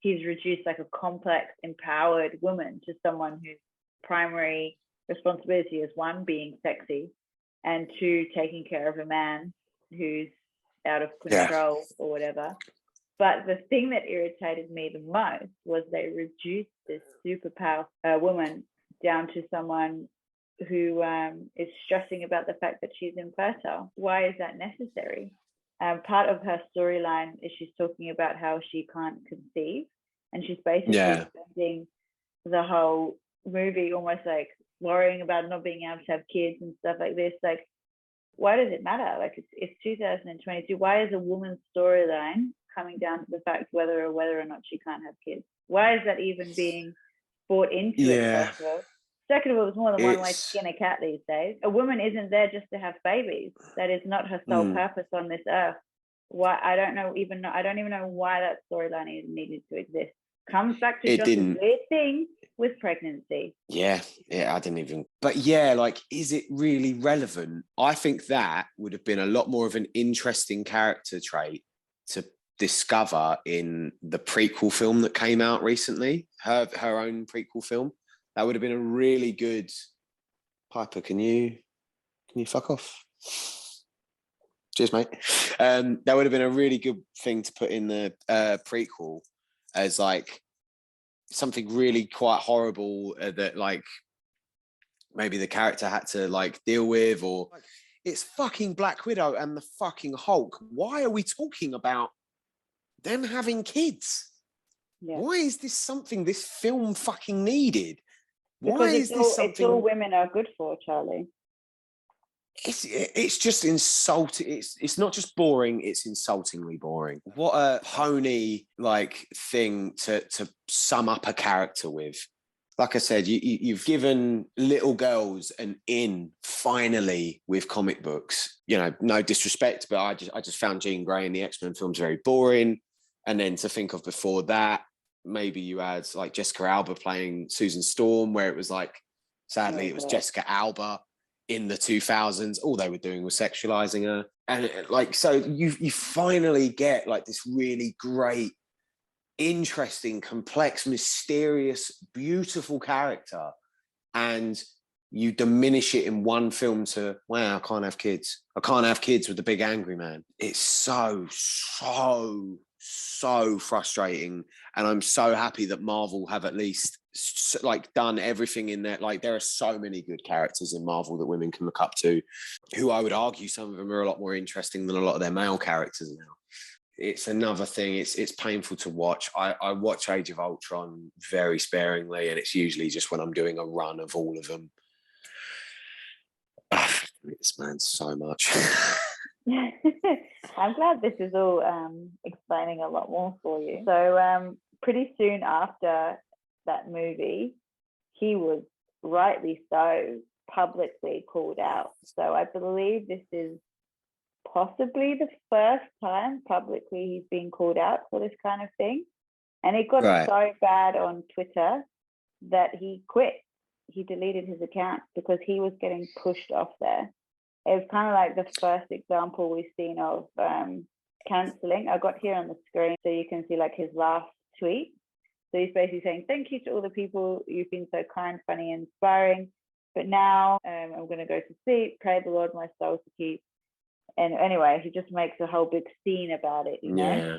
he's reduced like a complex, empowered woman to someone whose primary responsibility is, one, being sexy, and two, taking care of a man who's out of control or whatever. But the thing that irritated me the most was they reduced this superpower woman down to someone who is stressing about the fact that she's infertile. Why is that necessary? Part of her storyline is she's talking about how she can't conceive, and she's basically spending the whole movie almost like worrying about not being able to have kids and stuff like this. Like, why does it matter? Like, it's 2022. Why is a woman's storyline coming down to the fact whether or not she can't have kids? Why is that even being brought into it, first of all? Second of all, there's more than one way to skin a cat these days. A woman isn't there just to have babies. That is not her sole purpose on this earth. Why? I don't even know why that storyline even needed to exist. Comes back to It Joss's didn't. weird thing with pregnancy. Yeah, I didn't even. But yeah, like, is it really relevant? I think that would have been a lot more of an interesting character trait to discover in the prequel film that came out recently, her own prequel film. That would have been a really good. Piper, can you fuck off? Cheers, mate. That would have been a really good thing to put in the prequel as like something really quite horrible that like maybe the character had to like deal with, or it's fucking Black Widow and the fucking Hulk. Why are we talking about them having kids? Yeah. Why is this something this film fucking needed? Why is this something? It's all women are good for, Charlie. It's just insulting. It's not just boring, it's insultingly boring. What a pony like thing to sum up a character with. Like I said, you've given little girls an in finally with comic books. You know, no disrespect, but I just found Jean Grey in the X-Men films very boring. And then to think of before that, maybe you had like Jessica Alba playing Susan Storm, where it was like, sadly, it was Jessica Alba in the 2000s. All they were doing was sexualizing her. And like, so you finally get like this really great, interesting, complex, mysterious, beautiful character. And you diminish it in one film to, wow, I can't have kids. I can't have kids with the big angry man. It's so frustrating, and I'm so happy that Marvel have at least like done everything in there. Like, there are so many good characters in Marvel that women can look up to, who I would argue some of them are a lot more interesting than a lot of their male characters now. It's another thing. It's painful to watch. I watch Age of Ultron very sparingly, and it's usually just when I'm doing a run of all of them. This man so much. I'm glad this is all explaining a lot more for you. So pretty soon after that movie, he was rightly so publicly called out. So I believe this is possibly the first time publicly he's been called out for this kind of thing. And it got so bad on Twitter that he quit. He deleted his account because he was getting pushed off there. It was kind of like the first example we've seen of cancelling. I got here on the screen so you can see like his last tweet. So he's basically saying, thank you to all the people. You've been so kind, funny, and inspiring. But now I'm going to go to sleep, pray the Lord my soul to keep. And anyway, he just makes a whole big scene about it, you know? Yeah.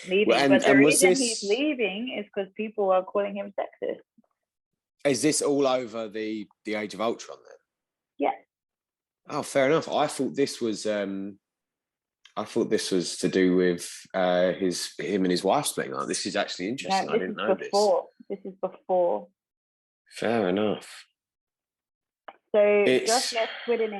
Leaving. Well, but the reason he's leaving is because people are calling him sexist. Is this all over the Age of Ultron then? Yeah. Oh, fair enough. I thought this was to do with him and his wife splitting up. This is actually interesting. No, I didn't know before. This is before. Fair enough. So Joss left Twitter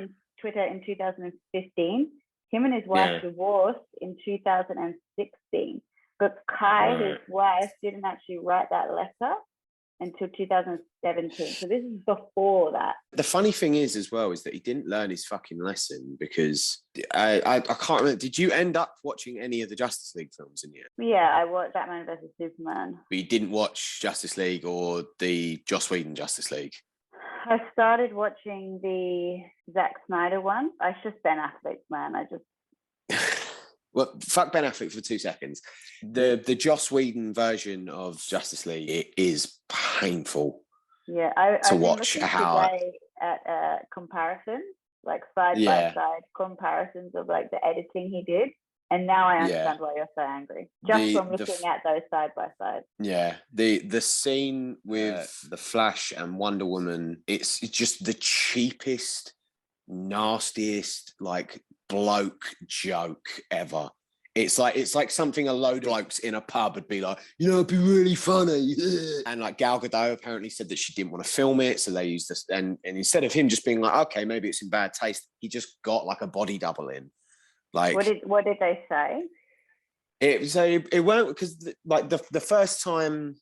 in 2015. Him and his wife divorced in 2016. But Kai, his wife, didn't actually write that letter until 2017. So this is before that. The funny thing is as well is that he didn't learn his fucking lesson, because I can't remember. Did you end up watching any of the Justice League films in the end? Yeah, I watched Batman vs Superman. But you didn't watch Justice League or the Joss Whedon Justice League? I started watching the Zack Snyder one. I just Ben Affleck, man. I just... Well, fuck Ben Affleck for 2 seconds. The Joss Whedon version of Justice League, it is painful. Yeah, I watch how today at comparisons, like side by side comparisons of like the editing he did, and now I understand why you're so angry. Just from looking at those side by side. Yeah, the scene with the Flash and Wonder Woman, it's just the cheapest, nastiest, like, bloke joke ever. It's like something a load of blokes in a pub would be like, you know, it'd be really funny. And like Gal Gadot apparently said that she didn't want to film it, so they used this. And instead of him just being like, okay, maybe it's in bad taste, he just got like a body double in. Like, what did they say? It won't, because like the first time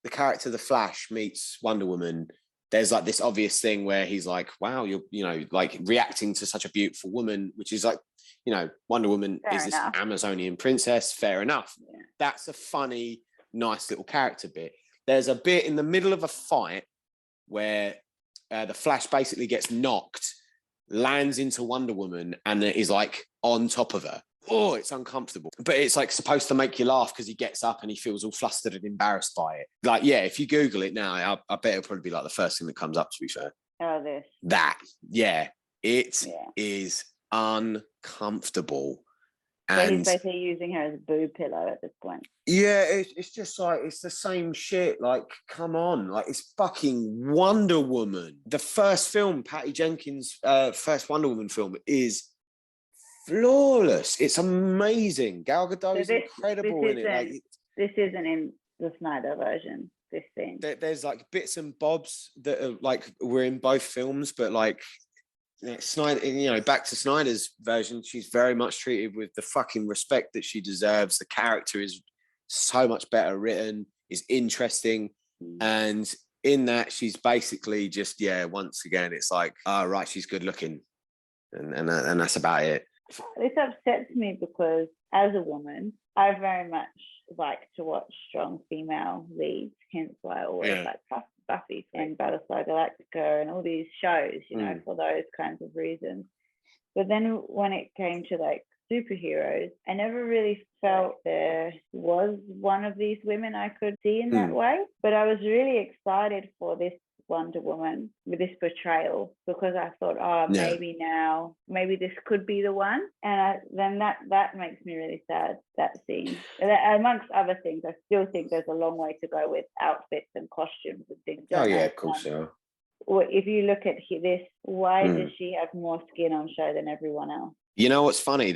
the character the Flash meets Wonder Woman, there's like this obvious thing where he's like, wow, you're, you know, like reacting to such a beautiful woman, which is like, you know, Wonder Woman is this Amazonian princess. Fair enough. Yeah. That's a funny nice little character bit. There's a bit in the middle of a fight where the Flash basically gets knocked, lands into Wonder Woman, and is like on top of her. Oh, it's uncomfortable. But it's like supposed to make you laugh because he gets up and he feels all flustered and embarrassed by it. Like, yeah, if you Google it now, I bet it'll probably be like the first thing that comes up, to be fair. Oh, this. That, yeah, it is uncomfortable. So And he's basically using her as a boob pillow at this point. yeah, it's just like, it's the same shit. Like, come on. Like, it's fucking Wonder Woman. The first film, Patty Jenkins' first Wonder Woman film, is flawless. It's amazing. Gal Gadot is incredible in it. Like, this isn't in the Snyder version, this scene. There's like bits and bobs that are like, were in both films, but like, Snyder, you know, back to Snyder's version, she's very much treated with the fucking respect that she deserves. The character is so much better written, is interesting, and in that she's basically just, once again, it's like, right, she's good looking, and that's about it. This upsets me because as a woman, I very much like to watch strong female leads, hence why I always like Buffy and Battlestar Galactica and all these shows, you know, for those kinds of reasons. But then when it came to like superheroes, I never really felt there was one of these women I could see in that way. But I was really excited for this Wonder Woman with this portrayal because I thought, maybe this could be the one. And then that makes me really sad, that scene. Amongst other things, I still think there's a long way to go with outfits and costumes and things. Oh yeah, of course, If you look at this, why does she have more skin on show than everyone else? You know what's funny?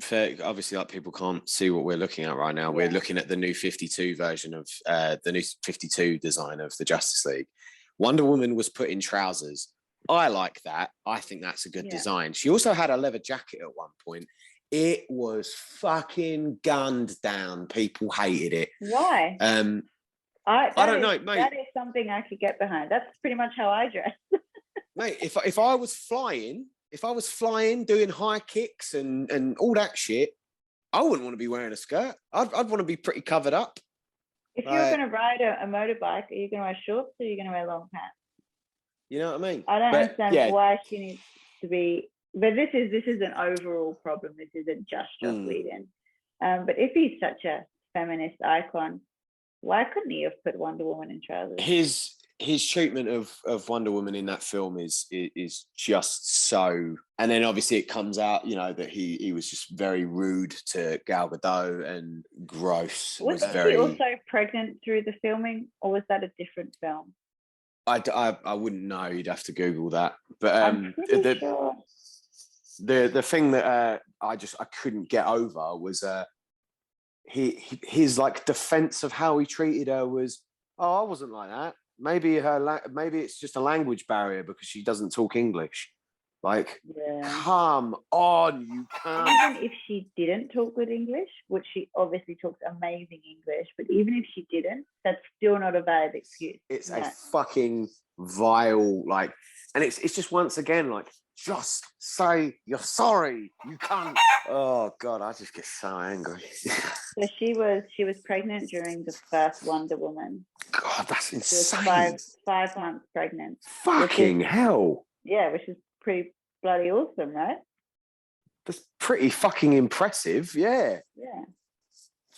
For obviously, like, people can't see what we're looking at right now. We're looking at the new 52 version of the new 52 design of the Justice League. Wonder Woman was put in trousers. I like that. I think that's a good design. She also had a leather jacket at one point. It was fucking gunned down. People hated it. Why? I don't know, mate. That is something I could get behind. That's pretty much how I dress. Mate, if I was flying, doing high kicks and all that shit, I wouldn't want to be wearing a skirt. I'd want to be pretty covered up. If you're going to ride a motorbike, are you going to wear shorts or are you going to wear long pants? You know what I mean? I don't understand why she needs to be. But this is an overall problem. This isn't just Joss Whedon. But if he's such a feminist icon, why couldn't he have put Wonder Woman in trousers? His treatment of Wonder Woman in that film is just so, and then obviously it comes out, you know, that he was just very rude to Gal Gadot and gross. Was she also pregnant through the filming, or was that a different film? I wouldn't know. You'd have to Google that. But I'm pretty sure. The thing that I couldn't get over was his like defense of how he treated her was, I wasn't like that. Maybe maybe it's just a language barrier because she doesn't talk English. Like, come on, you can't. Even if she didn't talk good English, which she obviously talks amazing English, but even if she didn't, that's still not a valid excuse. It's a fucking vile, like, and it's just once again like, just say you're sorry. You can't. Oh God, I just get so angry. So she was pregnant during the first Wonder Woman. God, that's insane. She was 5 months pregnant. Fucking hell. Yeah, which is pretty bloody awesome, right? That's pretty fucking impressive. Yeah. Yeah.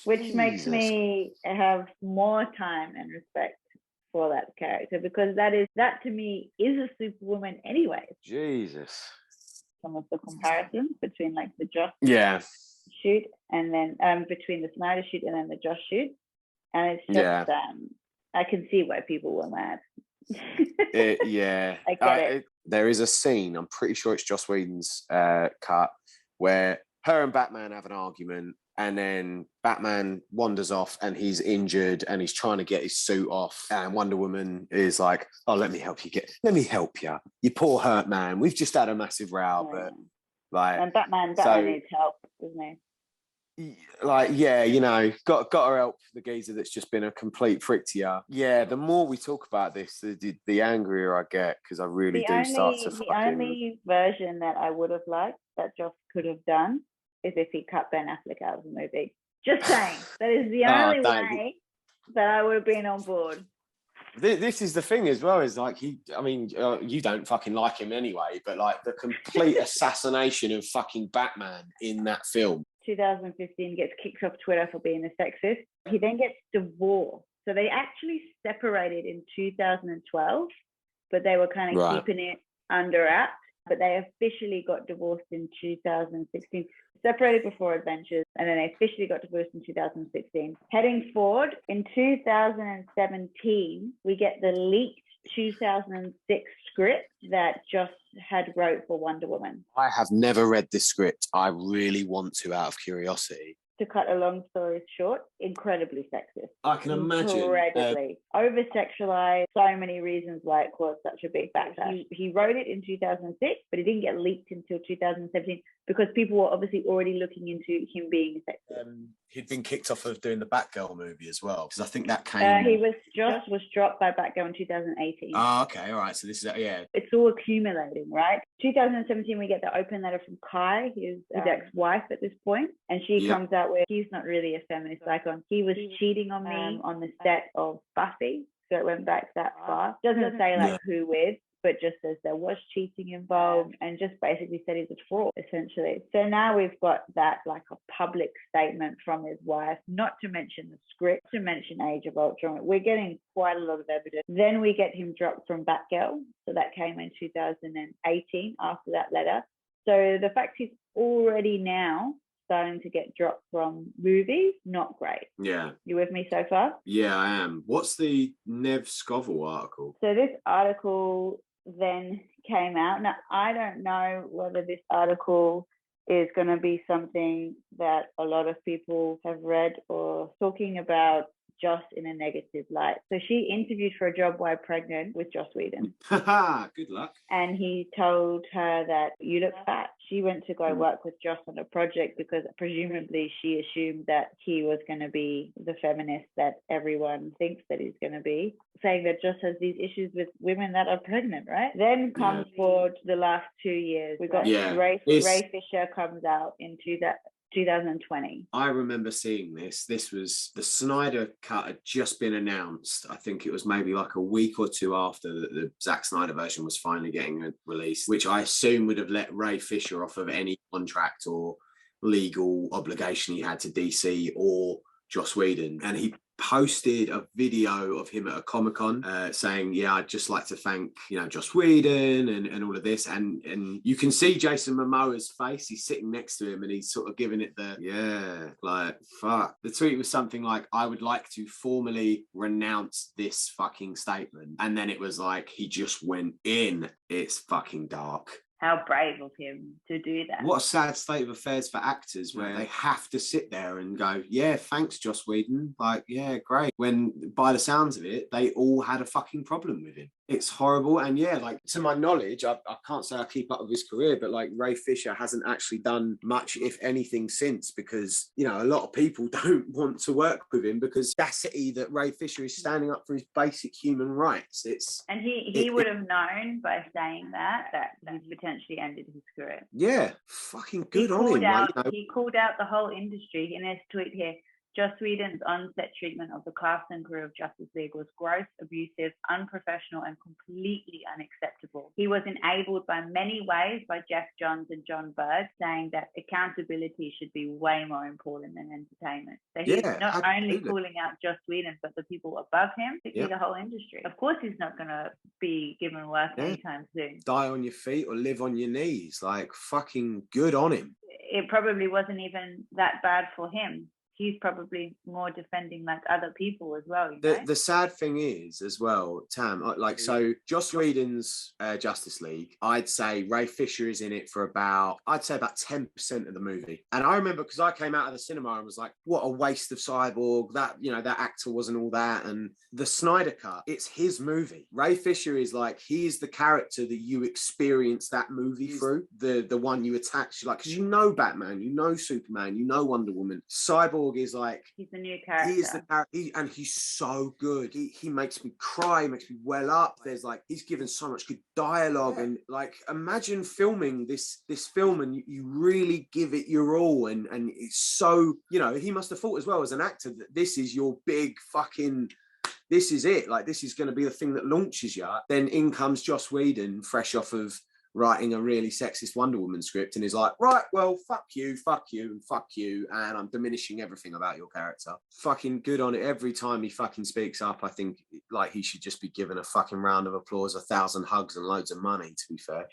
Which makes me have more time and respect for that character, because that to me is a superwoman anyway. Jesus. Some of the comparisons between like the Joss shoot and then between the Snyder shoot and then the Joss shoot, and it's just I can see why people were mad. I get it. There is a scene, I'm pretty sure it's Joss Whedon's cut, where her and Batman have an argument, and then Batman wanders off and he's injured and he's trying to get his suit off, and Wonder Woman is like, oh, let me help you, you poor hurt man, we've just had a massive row. But like, and Batman needs help, doesn't he? Like, yeah, you know, got to help the geezer that's just been a complete prick to you. Yeah, the more we talk about this, the angrier I get, because I really start to fucking... The only version that I would have liked that Joss could have done is if he cut Ben Affleck out of the movie. Just saying. That is the only way that I would have been on board. This is the thing as well, is like you don't fucking like him anyway, but like the complete assassination of fucking Batman in that film. 2015 gets kicked off Twitter for being a sexist. He then gets divorced. So they actually separated in 2012, but they were kind of keeping it under wraps. But they officially got divorced in 2016. Separated before Adventures, and then they officially got divorced in 2016. Heading forward, in 2017, we get the leaked 2006 script that Joss had wrote for Wonder Woman. I have never read this script. I really want to, out of curiosity. To cut a long story short, incredibly sexist. I can imagine. Incredibly. Over-sexualized, so many reasons why it caused such a big backlash. He wrote it in 2006, but it didn't get leaked until 2017 because people were obviously already looking into him being sexist. He'd been kicked off of doing the Batgirl movie as well, because I think that came... Joss was dropped by Batgirl in 2018. Oh, okay, all right. So this is, yeah. It's all accumulating, right? 2017, we get the open letter from Kai, his ex-wife at this point, and she comes out where he's not really a feminist icon. He was cheating on me on the set of Buffy, so it went back that far. Doesn't say like who with, but just says there was cheating involved, and just basically said he's a fraud, essentially. So now we've got that, like a public statement from his wife, not to mention the script, to mention Age of Ultron. We're getting quite a lot of evidence. Then we get him dropped from Batgirl. So that came in 2018 after that letter. So the fact he's already now starting to get dropped from movies, not great. Yeah. You with me so far? Yeah, I am. What's the Nev Scoville article? So this article then came out. Now, I don't know whether this article is going to be something that a lot of people have read or talking about Joss in a negative light. So she interviewed for a job while pregnant with Joss Whedon. Good luck. And he told her that you look fat. She went to go work with Joss on a project because presumably she assumed that he was going to be the feminist that everyone thinks that he's going to be, saying that Joss has these issues with women that are pregnant, right? Then comes forward the last 2 years. We got Ray Fisher comes out in 2020. I remember seeing this. This was the Snyder cut had just been announced. I think it was maybe like a week or two after the Zack Snyder version was finally getting released, which I assume would have let Ray Fisher off of any contract or legal obligation he had to DC or Joss Whedon. And he posted a video of him at a Comic-Con saying, I'd just like to thank, Joss Whedon and all of this. And you can see Jason Momoa's face. He's sitting next to him and he's sort of giving it fuck. The tweet was something like, I would like to formally renounce this fucking statement. And then it was like, he just went in. It's fucking dark. How brave of him to do that. What a sad state of affairs for actors where they have to sit there and go, thanks, Joss Whedon. Like, great. When by the sounds of it, they all had a fucking problem with him. It's horrible. And to my knowledge, I can't say I keep up with his career, but like Ray Fisher hasn't actually done much, if anything, since, because, a lot of people don't want to work with him because the audacity that Ray Fisher is standing up for his basic human rights. And he would have known by saying that he potentially ended his career. Yeah, fucking good on him. He called out the whole industry in his tweet here. Joss Whedon's on-set treatment of the cast and crew of Justice League was gross, abusive, unprofessional, and completely unacceptable. He was enabled by many ways by Jeff Johns and John Bird, saying that accountability should be way more important than entertainment. So he's not only calling out Joss Whedon, but the people above him, particularly the whole industry. Of course, he's not going to be given work anytime soon. Die on your feet or live on your knees. Like, fucking good on him. It probably wasn't even that bad for him. He's probably more defending like other people as well. The sad thing is as well, Tam, so Joss Whedon's Justice League, I'd say Ray Fisher is in it for about 10% of the movie. And I remember because I came out of the cinema and was like, what a waste of Cyborg. That, that actor wasn't all that. And the Snyder cut, it's his movie. Ray Fisher is like, he is the character that you experience that movie through, the one you attach, like, because Batman, Superman, Wonder Woman. Cyborg Cyborg is like, he's the new character. He is the character, and he's so good. He makes me cry, makes me well up. There's like, he's given so much good dialogue, and like, imagine filming this film and you really give it your all, and it's so, you know, he must have thought as well as an actor that this is your big fucking, this is it, like this is going to be the thing that launches you. Then in comes Joss Whedon, fresh off of writing a really sexist Wonder Woman script, and is like, right, well, fuck you, and I'm diminishing everything about your character. Fucking good on it. Every time he fucking speaks up, I think like he should just be given a fucking round of applause, 1,000 hugs and loads of money, to be fair.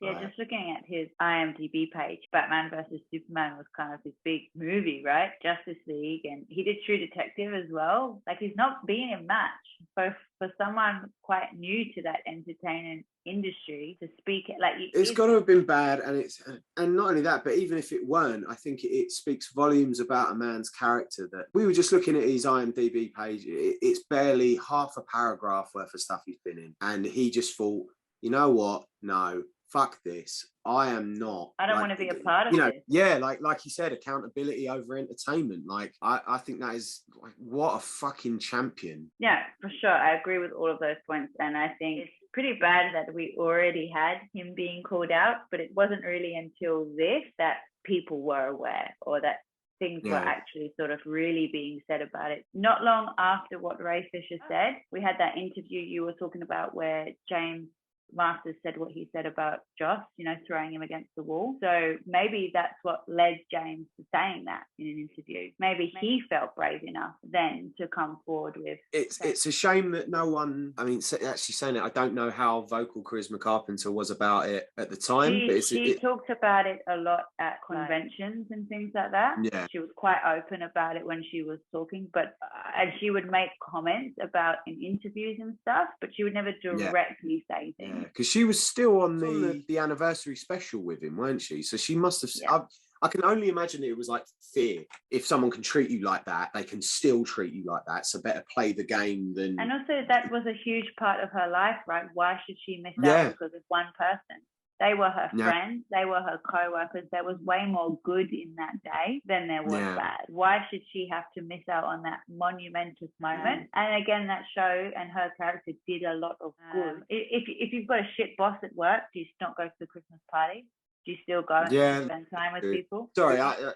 Yeah, just looking at his IMDb page, Batman versus Superman was kind of his big movie, right? Justice League, and he did True Detective as well. Like, he's not being a match for someone quite new to that entertainment industry to speak it. Like, it's got to have been bad, and not only that, but even if it weren't, I think it speaks volumes about a man's character. That we were just looking at his IMDb page, it's barely half a paragraph worth of stuff he's been in, and he just thought, you know what, no, fuck this. I don't want to be a part of this. Yeah, like you said, accountability over entertainment. Like, I think that is like, what a fucking champion. Yeah, for sure. I agree with all of those points. And I think it's pretty bad that we already had him being called out, but it wasn't really until this that people were aware, or that things were actually sort of really being said about it. Not long after what Ray Fisher said, we had that interview you were talking about where James Masters said what he said about Joss, you know, throwing him against the wall. So maybe that's what led James to saying that in an interview. Maybe he felt brave enough then to come forward with. It's a shame that no one, I mean, actually saying it, I don't know how vocal Charisma Carpenter was about it at the time. She talked about it a lot at conventions and things like that. Yeah. She was quite open about it when she was talking, but and she would make comments about in interviews and stuff, but she would never directly say things. Because she was still on the anniversary special with him, weren't she? So she must have. I can only imagine it was like fear. If someone can treat you like that, they can still treat you like that. So better play the game than. And also, that was a huge part of her life, right? Why should she miss out because of one person? They were her friends. They were her co-workers. There was way more good in that day than there was bad. Why should she have to miss out on that monumentous moment? And again, that show and her character did a lot of good. If you've got a shit boss at work, do you not go to the Christmas party? Do you still go and spend time with people? Sorry, I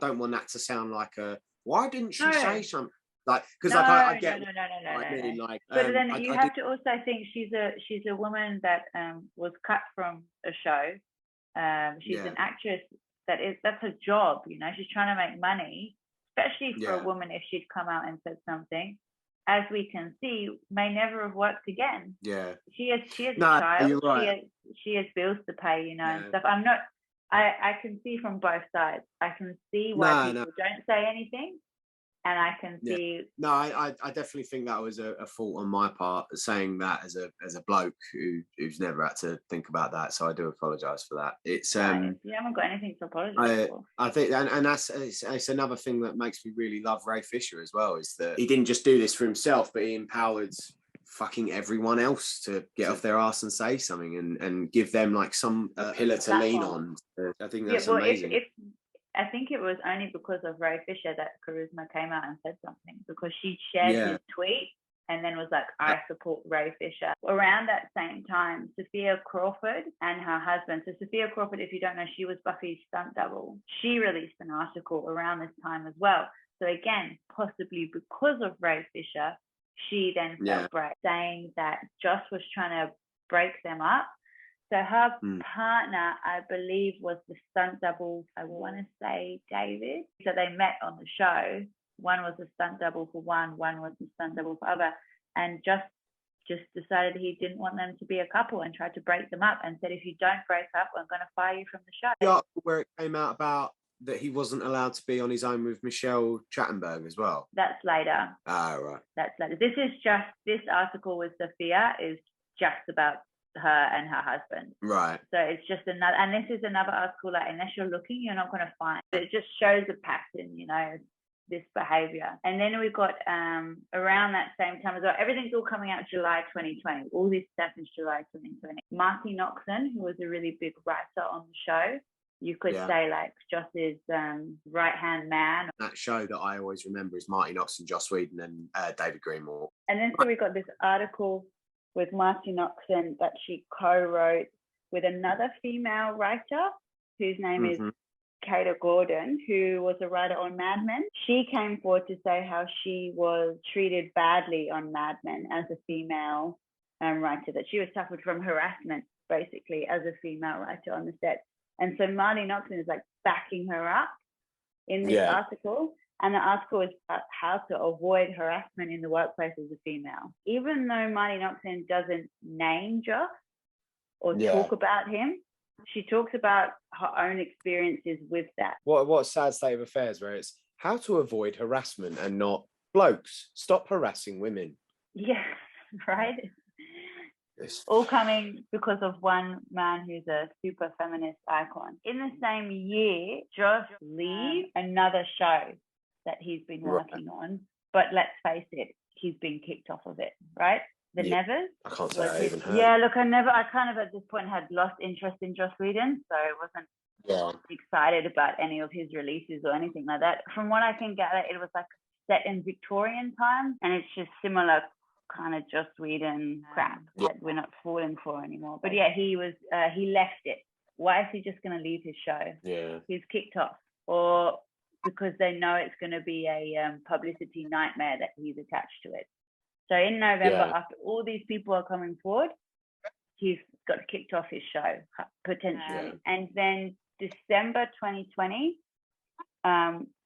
don't want that to sound like a. Why didn't she say something? Like, because I get no. But then you have to also think she's a woman that was cut from a show. She's an actress that's her job. You know, she's trying to make money, especially for a woman. If she'd come out and said something, as we can see, may never have worked again. Yeah, she has a child. You're right. She has bills to pay. You know, and stuff. I'm not. I can see from both sides. I can see why people don't say anything. And I can see. No, I definitely think that was a fault on my part, saying that as a bloke who's never had to think about that. So I do apologise for that. It's you haven't got anything to apologise for. I think, and it's another thing that makes me really love Ray Fisher as well, is that he didn't just do this for himself, but he empowered fucking everyone else to get off their ass and say something and give them like some pillar to lean on. I think that's amazing. I think it was only because of Ray Fisher that Charisma came out and said something, because she shared his tweet and then was like, I support Ray Fisher. Around that same time, Sophia Crawford and her husband. So Sophia Crawford, if you don't know, she was Buffy's stunt double. She released an article around this time as well. So again, possibly because of Ray Fisher, she then felt brave, saying that Joss was trying to break them up. So her partner, I believe, was the stunt double, I want to say David. So they met on the show. One was the stunt double for one was the stunt double for other. And just decided he didn't want them to be a couple and tried to break them up and said, if you don't break up, I'm going to fire you from the show. The article where it came out about that he wasn't allowed to be on his own with Michelle Chattenberg as well. That's later. Ah, right. That's later. This article with Sophia is just about her and her husband. Right. So it's just another, and this is another article, like, unless you're looking, you're not going to find. It just shows a pattern, you know, this behavior. And then we got around that same time as well, everything's all coming out July 2020. All this stuff is July 2020. Marcy Noxon, who was a really big writer on the show, You could say like Joss's right-hand man. That show that I always remember is Marty Knox and Joss Whedon and David Greenmore. And then so we got this article with Marty Knoxon that she co-wrote with another female writer whose name is Kata Gordon, who was a writer on Mad Men. She came forward to say how she was treated badly on Mad Men as a female writer, that she was suffered from harassment basically as a female writer on the set. And so Marty Knoxon is like backing her up in this article. And the article is about how to avoid harassment in the workplace as a female. Even though Marty Knoxon doesn't name Joss or talk about him, she talks about her own experiences with that. What a sad state of affairs, where it's how to avoid harassment and not blokes. Stop harassing women. Yeah, right? All coming because of one man who's a super feminist icon. In the same year, Joss leaves another show that he's been working on. But let's face it, he's been kicked off of it, right? The Nevers. I can't say I even heard. Yeah, look, I kind of at this point had lost interest in Joss Whedon, so I wasn't excited about any of his releases or anything like that. From what I can gather, it was like set in Victorian times, and it's just similar kind of Joss Whedon crap that we're not falling for anymore. But yeah, he left it. Why is he just going to leave his show? Yeah, he's kicked off, or because they know it's going to be a publicity nightmare that he's attached to it. So in November, after all these people are coming forward, he's got kicked off his show potentially. And then December 2020,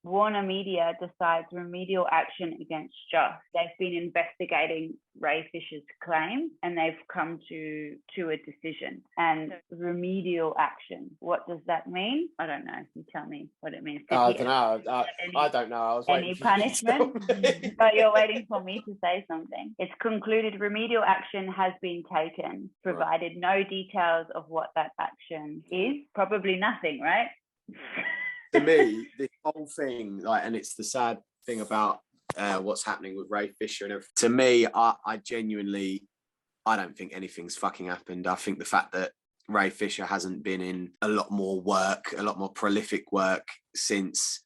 Warner Media decides remedial action against Joss. They've been investigating Ray Fisher's claim, and they've come to a decision. And remedial action, what does that mean? I don't know. You tell me what it means. I don't know. I don't know. I was waiting for punishment? But you're waiting for me to say something. It's concluded remedial action has been taken, provided no details of what that action is. Probably nothing, right? To me, this whole thing, and it's the sad thing about what's happening with Ray Fisher and everything. To me, I genuinely, I don't think anything's fucking happened. I think the fact that Ray Fisher hasn't been in a lot more work, a lot more prolific work since,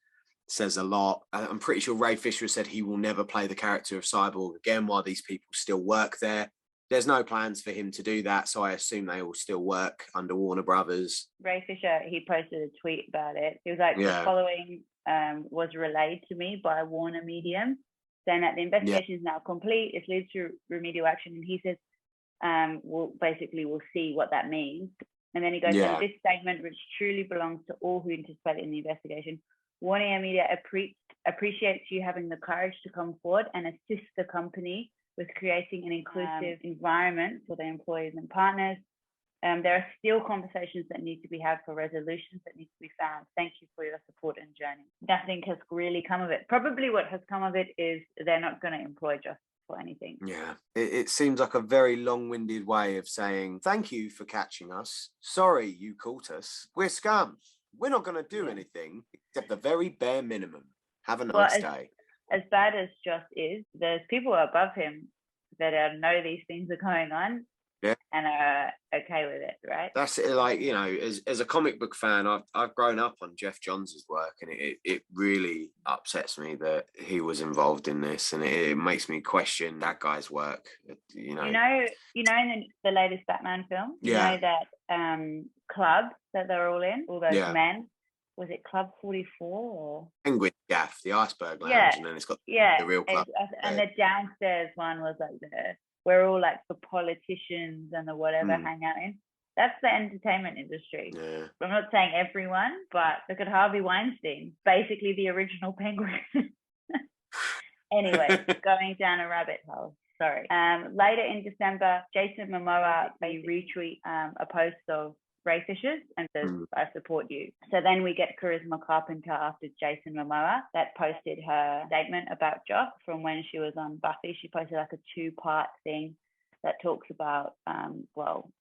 says a lot. I'm pretty sure Ray Fisher said he will never play the character of Cyborg again while these people still work there. There's no plans for him to do that, so I assume they all still work under Warner Brothers. Ray Fisher, he posted a tweet about it. He was like, the following was relayed to me by Warner Medium, saying that the investigation is now complete. It leads to remedial action. And he says, we'll see what that means. And then he goes, this statement, which truly belongs to all who anticipated in the investigation. Warner Media appreciates you having the courage to come forward and assist the company with creating an inclusive environment for the employees and partners. There are still conversations that need to be had for resolutions that need to be found. Thank you for your support and journey. Nothing has really come of it. Probably what has come of it is they're not going to employ Joss for anything. Yeah, it seems like a very long-winded way of saying, thank you for catching us. Sorry you caught us. We're scum. We're not going to do anything except the very bare minimum. Have a nice day. As bad as Joss is, there's people above him that know these things are going on and are okay with it, right? That's it. Like, as a comic book fan, I've grown up on Jeff Johns' work, and it really upsets me that he was involved in this, and it makes me question that guy's work. You know in the latest Batman film, you know that club that they're all in, all those men. Was it Club 44 or Penguin Gaff, the Iceberg Lounge, and then it's got the real club. And the downstairs one was like where all like the politicians and the whatever hang out in. That's the entertainment industry. Yeah. I'm not saying everyone, but look at Harvey Weinstein, basically the original Penguin. Anyway, going down a rabbit hole. Sorry. Later in December, Jason Momoa may retweet a post of Ray Fisher's and says, I support you. So then we get Charisma Carpenter after Jason Momoa that posted her statement about Joss from when she was on Buffy. She posted like a 2-part thing that talks about,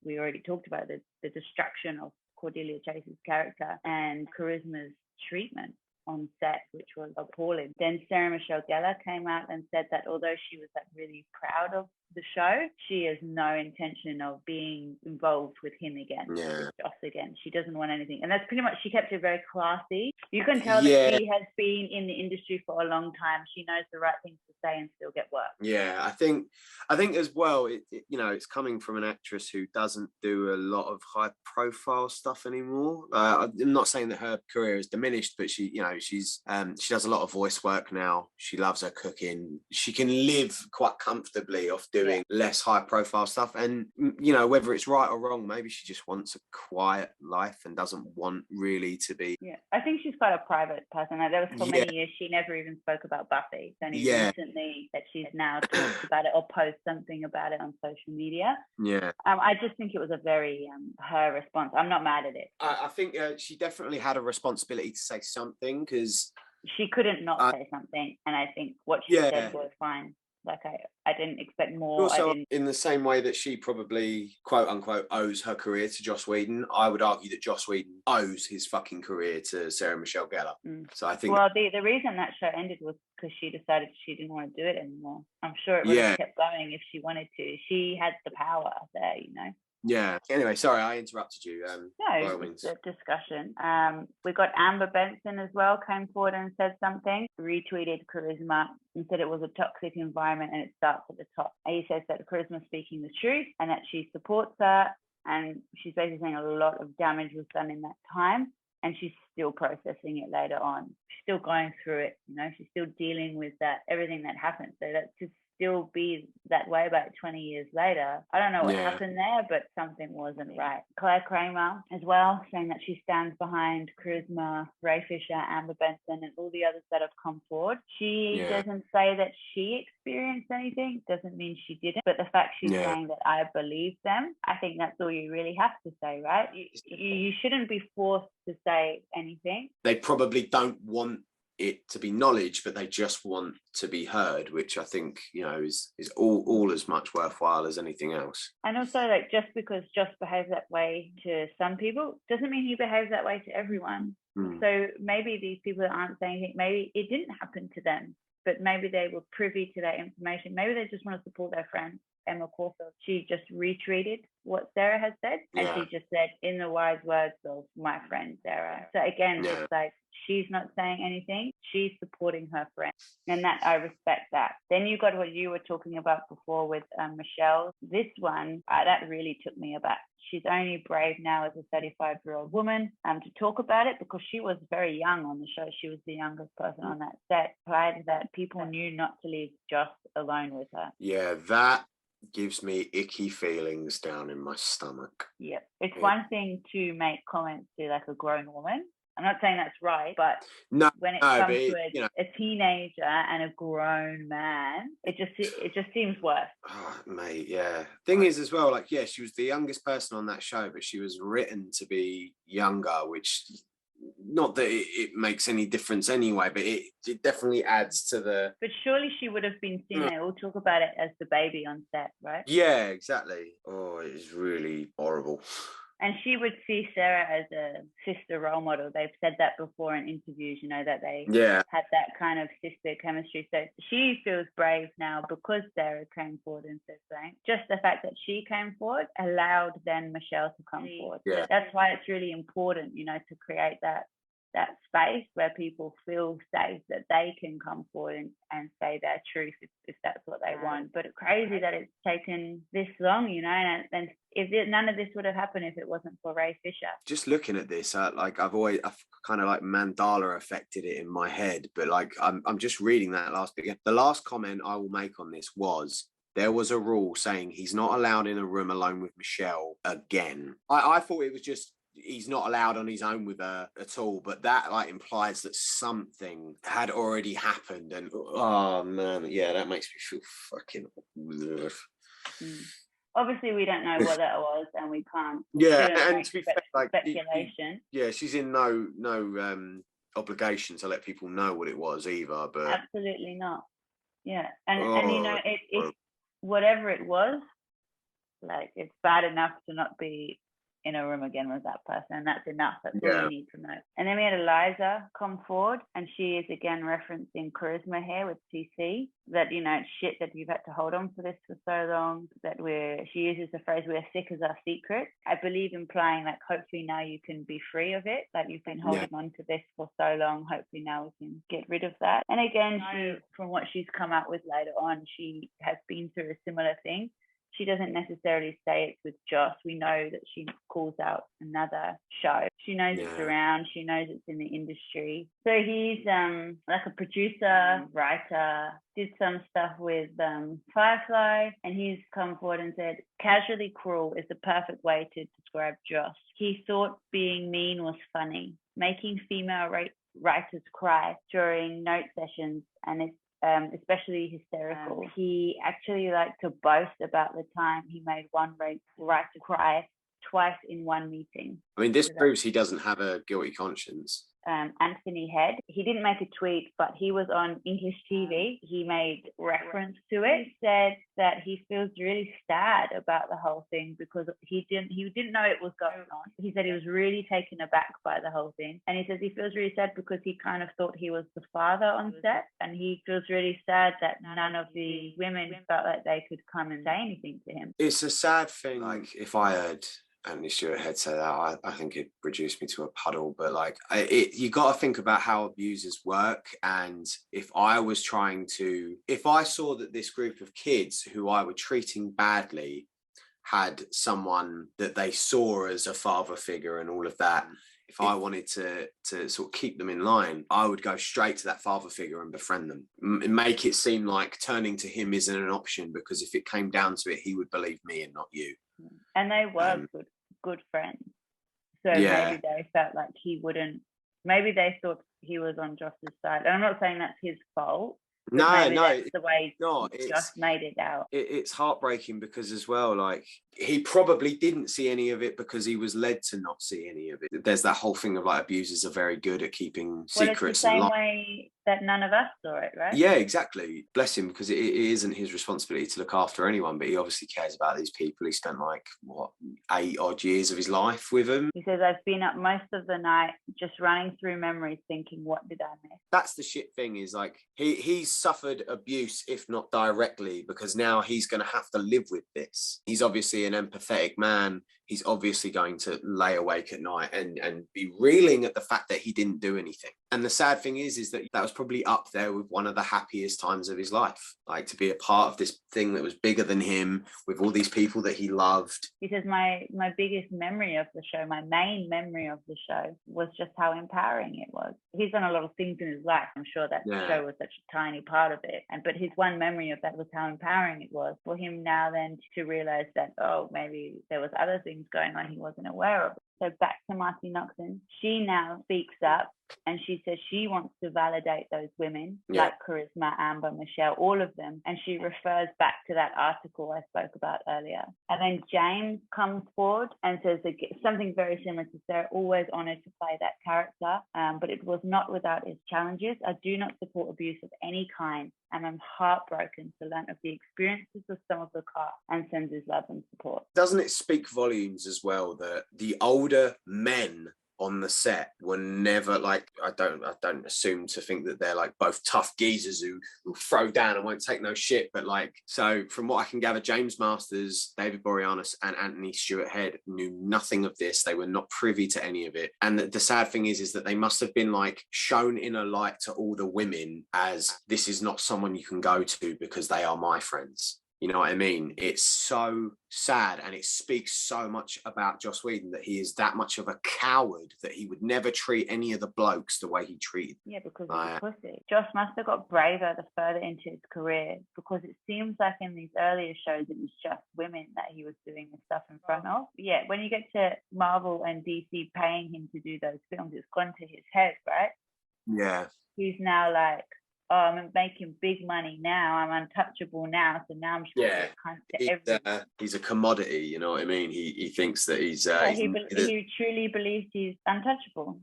we already talked about the destruction of Cordelia Chase's character and Charisma's treatment on set, which was appalling. Then Sarah Michelle Gellar came out and said that although she was like really proud of the show, she has no intention of being involved with him again, with Joss again. She doesn't want anything. And that's pretty much, she kept it very classy. You can tell that she has been in the industry for a long time. She knows the right things to say and still get work. Yeah, I think as well, it's coming from an actress who doesn't do a lot of high profile stuff anymore. I'm not saying that her career is diminished, but she does a lot of voice work now. She loves her cooking. She can live quite comfortably off doing less high profile stuff. And whether it's right or wrong, maybe she just wants a quiet life and doesn't want really to be. Yeah, I think she's quite a private person. Like, there was for many years she never even spoke about Buffy. It's only recently that she's now talked about it or post something about it on social media. Yeah. I just think it was a very her response. I'm not mad at it. I think she definitely had a responsibility to say something, because she couldn't not say something, and I think what she said was fine. Like, I didn't expect more. Also, in the same way that she probably, quote unquote, owes her career to Joss Whedon, I would argue that Joss Whedon owes his fucking career to Sarah Michelle Gellar. So I think. Well, the reason that show ended was because she decided she didn't want to do it anymore. I'm sure it would have kept going if she wanted to. She had the power there, Yeah. Anyway, sorry, I interrupted you. No, it's a discussion. We got Amber Benson as well, came forward and said something, retweeted Charisma and said it was a toxic environment and it starts at the top. He says that Charisma's speaking the truth and that she supports her, and she's basically saying a lot of damage was done in that time, and she's still processing it later on. She's still going through it, she's still dealing with that, everything that happened. So that to still be that way about 20 years later, I don't know what happened there, but something wasn't right. Claire Kramer as well, saying that she stands behind Charisma, Ray Fisher, Amber Benson, and all the others that have come forward. She doesn't say that she experienced anything, doesn't mean she didn't, but the fact she's saying that I believe them, I think that's all you really have to say, right? You shouldn't be forced to say anything. They probably don't want it to be knowledge, but they just want to be heard, which I think is all as much worthwhile as anything else. And also, like, just because Joss behaves that way to some people doesn't mean he behaves that way to everyone. So maybe these people that aren't saying anything, maybe it didn't happen to them, but maybe they were privy to that information. Maybe they just want to support their friend. Emma Caulfield, she just retweeted what Sarah had said, and she just said, in the wise words of my friend Sarah. So again, it's like, she's not saying anything, she's supporting her friend, and that I respect that. Then you got what you were talking about before with Michelle. This one, that really took me aback. She's only brave now as a 35-year-old woman to talk about it, because she was very young on the show. She was the youngest person on that set. Prior to that, people knew not to leave Joss alone with her. Yeah, that gives me icky feelings down in my stomach. Yep. It's one thing to make comments to like a grown woman. I'm not saying that's right, but when it comes to a teenager and a grown man, it just seems worse. Oh, mate, yeah. Thing is as well, like, she was the youngest person on that show, but she was written to be younger, which, not that it makes any difference anyway, but it definitely adds to the... But surely she would have been seen, they all talk about it as the baby on set, right? Yeah, exactly. Oh, it is really horrible. And she would see Sarah as a sister role model. They've said that before in interviews, that they had that kind of sister chemistry. So she feels brave now because Sarah came forward and said something. Just the fact that she came forward allowed then Michelle to come forward. Yeah. That's why it's really important, to create that space where people feel safe, that they can come forward and say their truth if that's what they want. But it's crazy that it's taken this long, and if none of this would have happened if it wasn't for Ray Fisher. Just looking at this, I've kind of like Mandela affected it in my head, but like I'm just reading that last bit. The last comment I will make on this was, there was a rule saying he's not allowed in a room alone with Michelle again. I thought it was just, he's not allowed on his own with her at all, but that like implies that something had already happened, and oh man, that makes me feel fucking Obviously we don't know what that was, and we can't and to be fair, like, speculation. She's in no obligation to let people know what it was either, but absolutely not. And if whatever it was, like, it's bad enough to not be in a room again with that person, and that's enough. That's all you need to know. And then we had Eliza come forward, and she is again referencing charisma here with TC, that, you know, it's shit that you've had to hold on for this for so long, that she uses the phrase, we're sick as our secret. I believe implying that hopefully now you can be free of it, that you've been holding on to this for so long, hopefully now we can get rid of that. And again, from what she's come out with later on, she has been through a similar thing. She doesn't necessarily say it's with Joss. We know that she calls out another show. She knows it's around. She knows it's in the industry. So he's like a producer, writer, did some stuff with Firefly, and he's come forward and said, casually cruel is the perfect way to describe Joss. He thought being mean was funny, making female writers cry during note sessions, and it's especially hysterical. He actually liked to boast about the time he made one writer cry twice in one meeting. I mean, this proves he doesn't have a guilty conscience. Anthony Head, he didn't make a tweet, but he was on English TV. He made reference to it. He said that he feels really sad about the whole thing because he didn't know it was going on. He said he was really taken aback by the whole thing, and he says he feels really sad because he kind of thought he was the father on set, and he feels really sad that none of the women felt like they could come and say anything to him. It's a sad thing. Like, if I heard Anthony Stewart Head say that, I think it reduced me to a puddle. But like, you got to think about how abusers work. And if I saw that this group of kids who I were treating badly had someone that they saw as a father figure and all of that, if I wanted to sort of keep them in line, I would go straight to that father figure and befriend them, and make it seem like turning to him isn't an option, because if it came down to it, he would believe me and not you. And they were good friends. So maybe they felt like he wouldn't, maybe they thought he was on Joss's side. And I'm not saying that's his fault. No, that's the way Joss made it out. It's heartbreaking because as well, like, he probably didn't see any of it because he was led to not see any of it. There's that whole thing of like, abusers are very good at keeping secrets. It's the same way that none of us saw it, right? Yeah, exactly. Bless him, because it isn't his responsibility to look after anyone, but he obviously cares about these people. He spent like 8 odd years of his life with them. He says, I've been up most of the night just running through memories thinking, what did I miss? That's the shit thing, is like, he's suffered abuse, if not directly, because now he's going to have to live with this. He's obviously an empathetic man. He's obviously going to lay awake at night and be reeling at the fact that he didn't do anything. And the sad thing is that was probably up there with one of the happiest times of his life, like to be a part of this thing that was bigger than him, with all these people that he loved. He says, my biggest memory of the show, my main memory of the show, was just how empowering it was. He's done a lot of things in his life. I'm sure that the show was such a tiny part of it. But his one memory of that was how empowering it was for him now then to realize that, maybe there was other things going on he wasn't aware of. So back to Marcy Noxon. She now speaks up, and she says she wants to validate those women, like Charisma, Amber, Michelle, all of them. And she refers back to that article I spoke about earlier. And then James comes forward and says something very similar to Sarah, always honoured to play that character, but it was not without its challenges. I do not support abuse of any kind, and I'm heartbroken to learn of the experiences of some of the cast, and sends his love and support. Doesn't it speak volumes as well that the older men on the set were never like, I don't assume to think that they're like both tough geezers who throw down and won't take no shit, but like, so from what I can gather, James Masters, David Boreanaz and Anthony Stewart Head knew nothing of this. They were not privy to any of it. And the sad thing is that they must have been like shown in a light to all the women as, this is not someone you can go to because they are my friends. You know what I mean? It's so sad, and it speaks so much about Joss Whedon that he is that much of a coward that he would never treat any of the blokes the way he treated. Yeah, because he's a pussy. Joss must have got braver the further into his career, because it seems like in these earlier shows it was just women that he was doing the stuff in front of. Yeah, when you get to Marvel and DC paying him to do those films, it's gone to his head, right? Yeah. He's now like, I'm making big money now, I'm untouchable now, so now I'm just he's a commodity, you know what I mean? He thinks that he truly believes he's untouchable.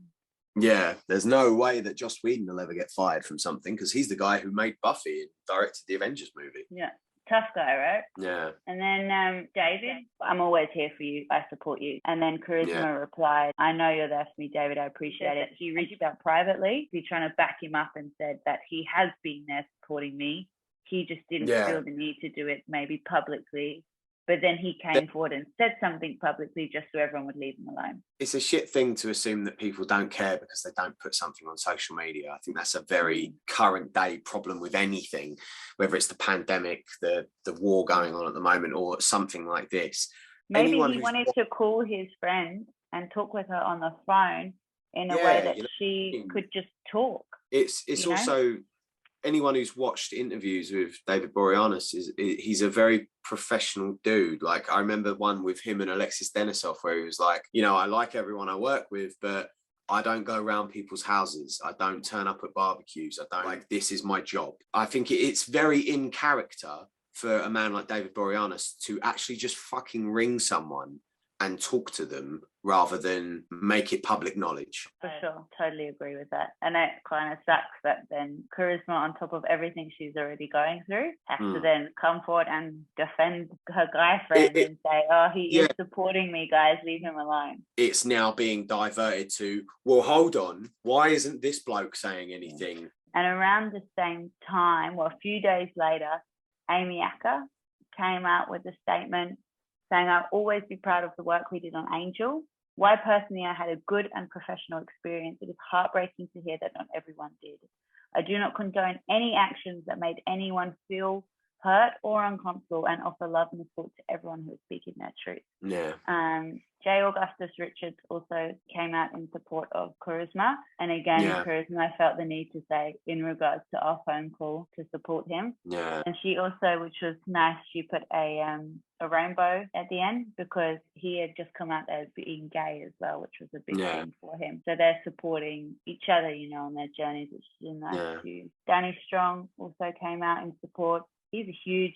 Yeah, there's no way that Joss Whedon will ever get fired from something, because he's the guy who made Buffy and directed the Avengers movie. Yeah. tough guy, right? Yeah. And then David, I'm always here for you. I support you. And then Charisma replied, I know you're there for me, David. I appreciate it. He reached out privately. He's trying to back him up and said that he has been there supporting me. He just didn't feel the need to do it maybe publicly. But then he came forward and said something publicly just so everyone would leave him alone. It's a shit thing to assume that people don't care because they don't put something on social media. I think that's a very current day problem with anything, whether it's the pandemic, the war going on at the moment, or something like this. Maybe he wanted to call his friend and talk with her on the phone in a way that she could just talk. It's also... anyone who's watched interviews with David Boreanaz, he's a very professional dude. Like, I remember one with him and Alexis Denisov where he was like, you know, I like everyone I work with, but I don't go around people's houses. I don't turn up at barbecues. I don't, like, this is my job. I think it's very in character for a man like David Boreanaz to actually just fucking ring someone and talk to them rather than make it public knowledge. For sure. Totally agree with that. And it kind of sucks that then Charisma, on top of everything she's already going through, has to then come forward and defend her guy friend and say, oh, he is supporting me, guys, leave him alone. It's now being diverted to, well, hold on, why isn't this bloke saying anything? And around the same time, well, a few days later, Amy Acker came out with a statement saying, I'll always be proud of the work we did on Angel. Why personally I had a good and professional experience. It is heartbreaking to hear that not everyone did. I do not condone any actions that made anyone feel hurt or uncomfortable, and offer love and support to everyone who is speaking their truth. Yeah. J. Augustus Richards also came out in support of Charisma. And again, Charisma felt the need to say in regards to our phone call to support him. Yeah. And she also, which was nice, she put a rainbow at the end because he had just come out as being gay as well, which was a big thing for him. So they're supporting each other, you know, on their journeys, which is nice too. Danny Strong also came out in support. He's a huge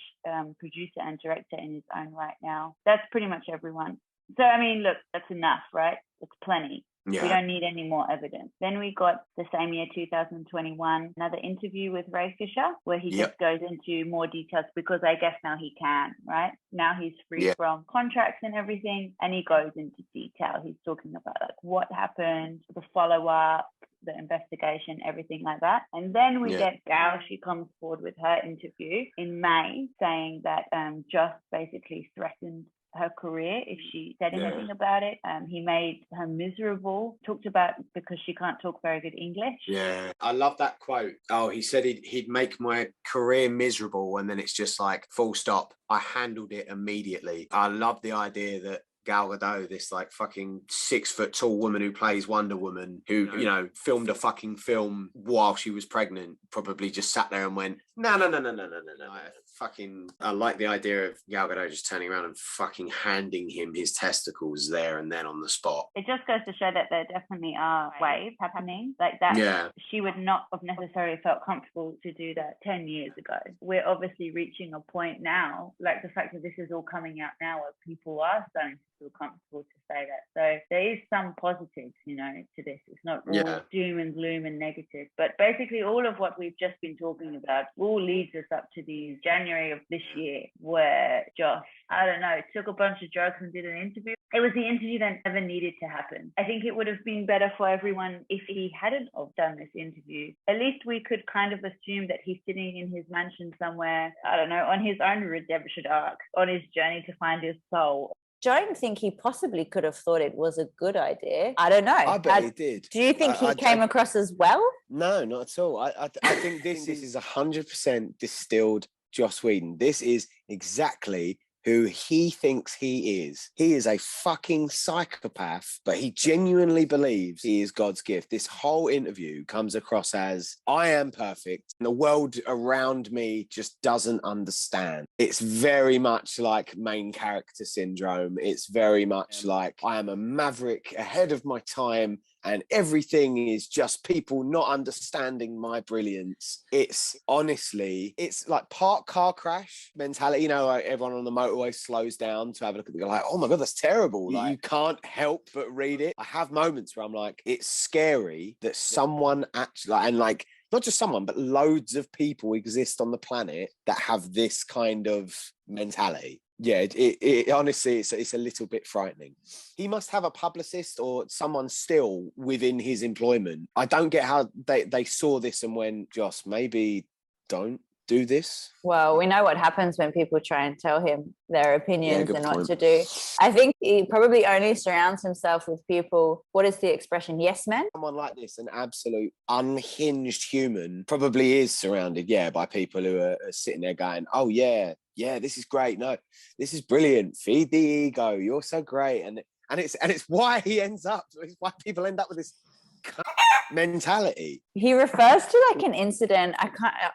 producer and director in his own right now. That's pretty much everyone. So, I mean, look, that's enough, right? It's plenty. Yeah. We don't need any more evidence. Then we got the same year, 2021, another interview with Ray Fisher, where he just goes into more details because I guess now he can, right? Now he's free from contracts and everything, and he goes into detail. He's talking about like what happened, the follow-up, the investigation, everything like that. And then we get Gal. She comes forward with her interview in May saying that Joss basically threatened her career if she said anything about it. He made her miserable, talked about because she can't talk very good English. Yeah, I love that quote. Oh, he said he'd make my career miserable, and then it's just like full stop. I handled it immediately. I love the idea that Gal Gadot, this like fucking 6 foot tall woman who plays Wonder Woman, who, you know, filmed a fucking film while she was pregnant, probably just sat there and went, no. I like the idea of Gal Gadot just turning around and fucking handing him his testicles there and then on the spot. It just goes to show that there definitely are waves happening like that. Yeah. She would not have necessarily felt comfortable to do that 10 years ago. We're obviously reaching a point now, like the fact that this is all coming out now where people are starting to feel comfortable to say that. So there is some positives, you know, to this. It's not all doom and gloom and negative. But basically all of what we've just been talking about all leads us up to the January of this year where Joss, I don't know, took a bunch of drugs and did an interview. It was the interview that never needed to happen. I think it would have been better for everyone if he hadn't have done this interview. At least we could kind of assume that he's sitting in his mansion somewhere, I don't know, on his own redemption arc, on his journey to find his soul. Don't think he possibly could have thought it was a good idea. I don't know. I bet he did. Do you think he came across as well? No, not at all. I think this is 100% distilled Joss Whedon. This is exactly who he thinks he is. He is a fucking psychopath, but he genuinely believes he is God's gift. This whole interview comes across as, I am perfect, and the world around me just doesn't understand. It's very much like main character syndrome. It's very much like, I am a maverick ahead of my time, and everything is just people not understanding my brilliance. It's honestly, it's like park car crash mentality. You know, like everyone on the motorway slows down to have a look at the guy, like, oh my God, that's terrible. Like, you can't help but read it. I have moments where I'm like, it's scary that someone actually, and like, not just someone, but loads of people exist on the planet that have this kind of mentality. Yeah, it honestly, it's a little bit frightening. He must have a publicist or someone still within his employment. I don't get how they saw this and went, Joss, maybe don't do this. Well, we know what happens when people try and tell him their opinions and point. what to do. I think he probably only surrounds himself with people, what is the expression, yes men? Someone like this, an absolute unhinged human, probably is surrounded, by people who are sitting there going, oh yeah, this is great. No, this is brilliant. Feed the ego. You're so great. And it's why he ends up, it's why people end up with this mentality. He refers to like an incident.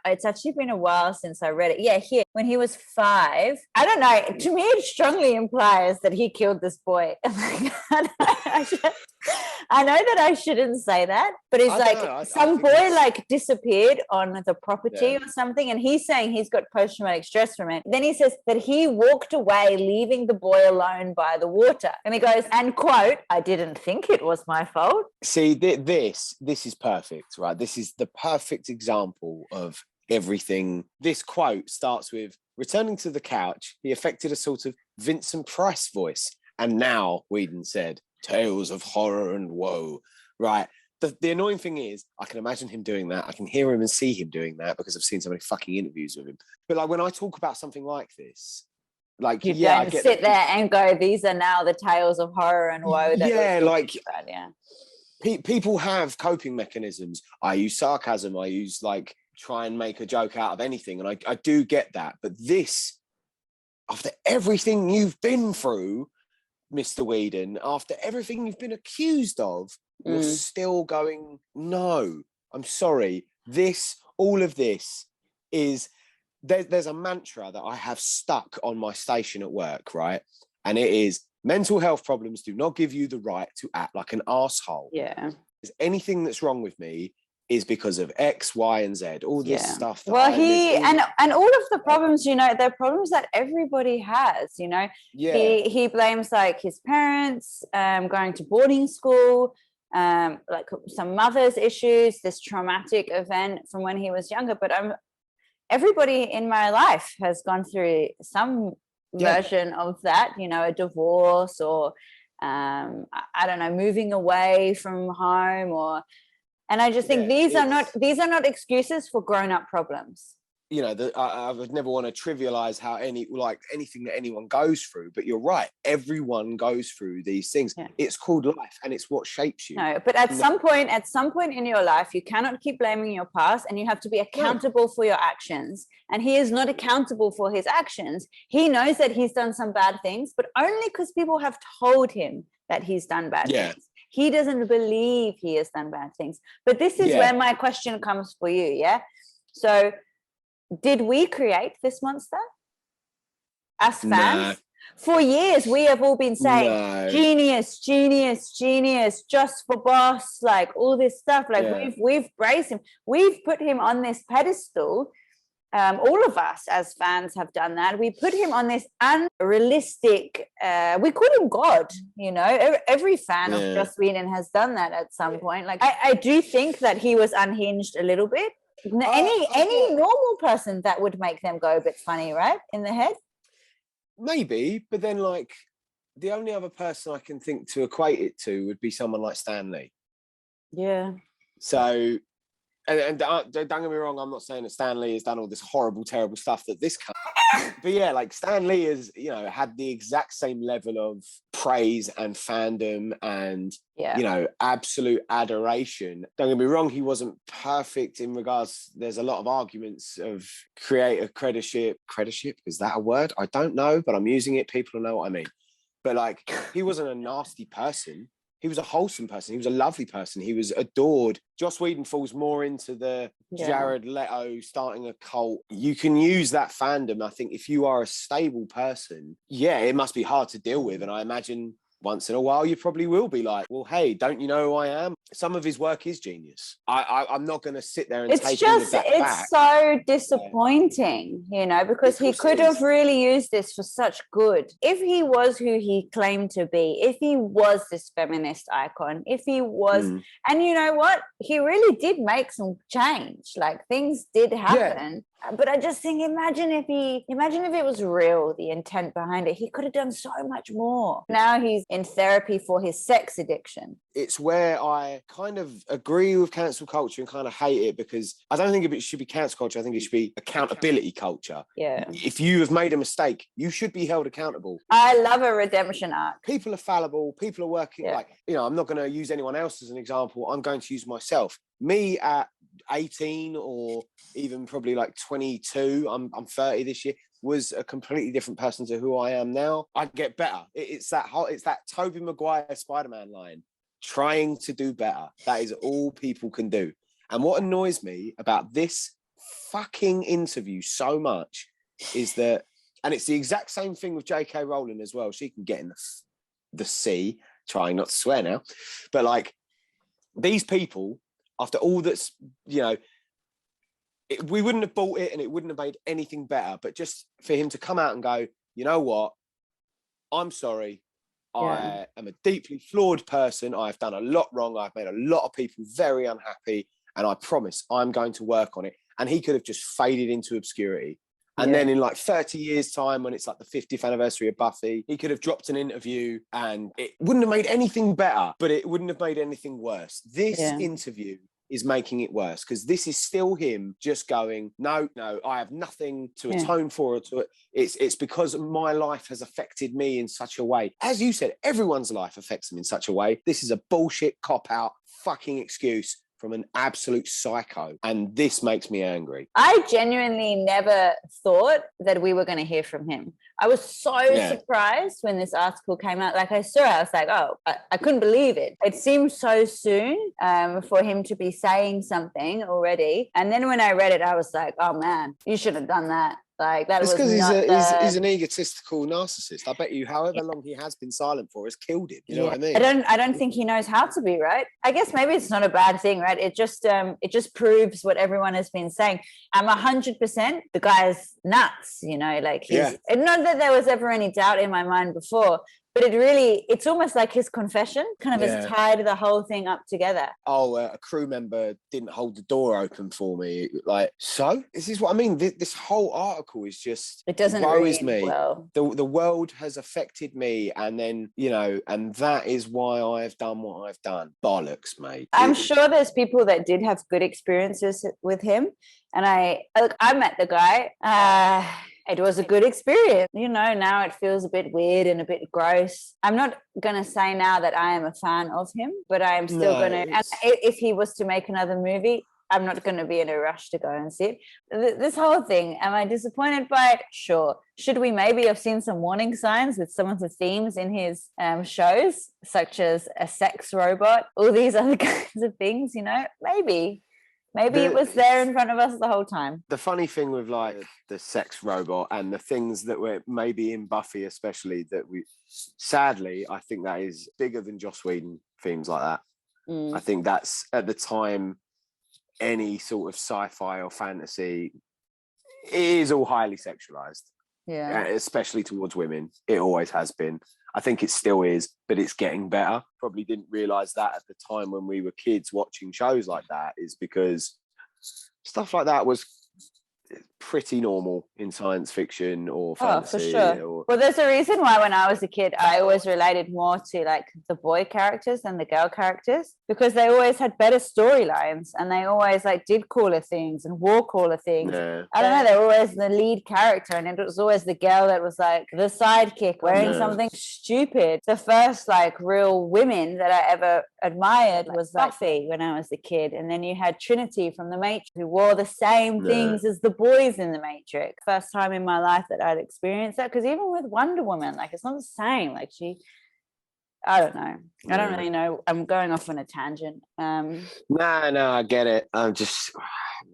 It's actually been a while since I read it. Yeah, here when he was 5. I don't know. To me, it strongly implies that he killed this boy. I know that I shouldn't say that, but it's like some boy like disappeared on the property or something, and he's saying he's got post-traumatic stress from it. Then he says that he walked away, leaving the boy alone by the water. And he goes, and quote, I didn't think it was my fault. See, this is perfect, right? This is the perfect example of everything. This quote starts with, returning to the couch, he affected a sort of Vincent Price voice. And now, Whedon said, tales of horror and woe, right? The annoying thing is, I can imagine him doing that. I can hear him and see him doing that because I've seen so many fucking interviews with him. But like when I talk about something like this, like, you don't sit there and go, these are now the tales of horror and woe. People have coping mechanisms. I use sarcasm. I use like try and make a joke out of anything. And I do get that. But this, after everything you've been through, Mr. Whedon, after everything you've been accused of, you're still going, no, I'm sorry. All of this is, there's a mantra that I have stuck on my station at work, right? And it is, mental health problems do not give you the right to act like an arsehole. Yeah. Anything that's wrong with me is because of X, Y, and Z, all this stuff. Well, and all of the problems, they're problems that everybody has, Yeah. He blames like his parents, going to boarding school, like some mother's issues, this traumatic event from when he was younger. But everybody in my life has gone through some version of that, a divorce or, I don't know, moving away from home and I just think these are not excuses for grown-up problems. I would never want to trivialize how anything that anyone goes through, but you're right. Everyone goes through these things. Yeah. It's called life, and it's what shapes you. No, but at some point in your life, you cannot keep blaming your past, and you have to be accountable for your actions. And he is not accountable for his actions. He knows that he's done some bad things, but only because people have told him that he's done bad things. He doesn't believe he has done bad things. But this is where my question comes for you, yeah? So, did we create this monster as fans? Nah. For years, we have all been saying, genius, genius, genius, just for boss, like all this stuff. Like we've praised him. We've put him on this pedestal. All of us as fans have done that. We put him on this unrealistic, we call him God, every fan of Joss Whedon has done that at some point. Like I do think that he was unhinged a little bit. Any normal person, that would make them go a bit funny, right? In the head? Maybe, but then like the only other person I can think to equate it to would be someone like Stan Lee. Yeah. So, and don't get me wrong, I'm not saying that Stan Lee has done all this horrible, terrible stuff that this but yeah, like Stan Lee has, had the exact same level of praise and fandom and, absolute adoration. Don't get me wrong, he wasn't perfect in regards, there's a lot of arguments of creator creditorship. Is that a word? I don't know, but I'm using it. People know what I mean. But like, he wasn't a nasty person. He was a wholesome person. He was a lovely person. He was adored. Joss Whedon falls more into the Jared Leto starting a cult. You can use that fandom. I think if you are a stable person, it must be hard to deal with. And I imagine once in a while, you probably will be like, well, hey, don't you know who I am? Some of his work is genius. I'm not going to sit there and take all of that back. It's so disappointing, you know, because he could have really used this for such good. If he was who he claimed to be, if he was this feminist icon, if he was, and you know what? He really did make some change. Like, things did happen. Yeah. But I just think, imagine if it was real, the intent behind it. He could have done so much more. Now he's in therapy for his sex addiction. It's where I kind of agree with cancel culture and kind of hate it, because I don't think it should be cancel culture. I think it should be accountability culture. Yeah. If you have made a mistake, you should be held accountable. I love a redemption arc. People are fallible. People are working. Like, you know, I'm not going to use anyone else as an example. I'm going to use myself. Me at 18 or even probably like 22, I'm 30 this year, was a completely different person to who I am now. I get better. It's that Tobey Maguire Spider-Man line, trying to do better. That is all people can do. And what annoys me about this fucking interview so much is that, and it's the exact same thing with J.K. Rowling as well. She can get in the sea, trying not to swear now, but like, these people, after all that's, you know, we wouldn't have bought it and it wouldn't have made anything better. But just for him to come out and go, you know what? I'm sorry. I am a deeply flawed person. I've done a lot wrong. I've made a lot of people very unhappy. And I promise I'm going to work on it. And he could have just faded into obscurity. And then in like 30 years' time, when it's like the 50th anniversary of Buffy, he could have dropped an interview and it wouldn't have made anything better, but it wouldn't have made anything worse. This interview is making it worse, because this is still him just going, no, I have nothing to atone for. Or to it. It's because my life has affected me in such a way. As you said, everyone's life affects them in such a way. This is a bullshit cop-out fucking excuse from an absolute psycho, and this makes me angry. I genuinely never thought that we were going to hear from him. I was so surprised when this article came out. Like, I saw it, I was like, oh, I couldn't believe it. It seemed so soon for him to be saying something already. And then when I read it, I was like, oh man, you should have done that. Like, that was because he's an egotistical narcissist. I bet you however long he has been silent for has killed him. You know what I mean? I don't think he knows how to be, right? I guess maybe it's not a bad thing, right? It just proves what everyone has been saying. I'm 100%, the guy's nuts, you know, like and not that there was ever any doubt in my mind before, but it's almost like his confession kind of has tied the whole thing up together. Oh, a crew member didn't hold the door open for me. Like, so this is what I mean. This whole article is just, it doesn't worries me. Well. The world has affected me, and then, you know, and that is why I've done what I've done. Bollocks, mate. I'm sure there's people that did have good experiences with him, and I met the guy. It was a good experience. You know, now it feels a bit weird and a bit gross. I'm not going to say now that I am a fan of him, but I am still going to, and if he was to make another movie, I'm not going to be in a rush to go and see it. This whole thing, am I disappointed by it? Sure. Should we maybe have seen some warning signs with some of the themes in his shows, such as a sex robot, all these other kinds of things, you know? Maybe it was there in front of us the whole time. The funny thing with like the sex robot and the things that were maybe in Buffy especially, that sadly, I think that is bigger than Joss Whedon themes like that. I think that's, at the time, any sort of sci-fi or fantasy, it is all highly sexualized. Yeah. Especially towards women. It always has been. I think it still is, but it's getting better. Probably didn't realise that at the time when we were kids watching shows like that, is because stuff like that was pretty normal in science fiction or fantasy. For sure. Well, there's a reason why when I was a kid, I always related more to like the boy characters than the girl characters, because they always had better storylines and they always like did cooler things and wore cooler things. Yeah. I don't know, they were always the lead character, and it was always the girl that was like the sidekick wearing something stupid. The first like real women that I ever admired was Buffy when I was a kid, and then you had Trinity from The Matrix, who wore the same things as the boys in The Matrix. First time in my life that I'd experienced that, because even with Wonder Woman, like, it's not the same. Like, I don't know. I don't really know. I'm going off on a tangent. No, I get it. I'm just,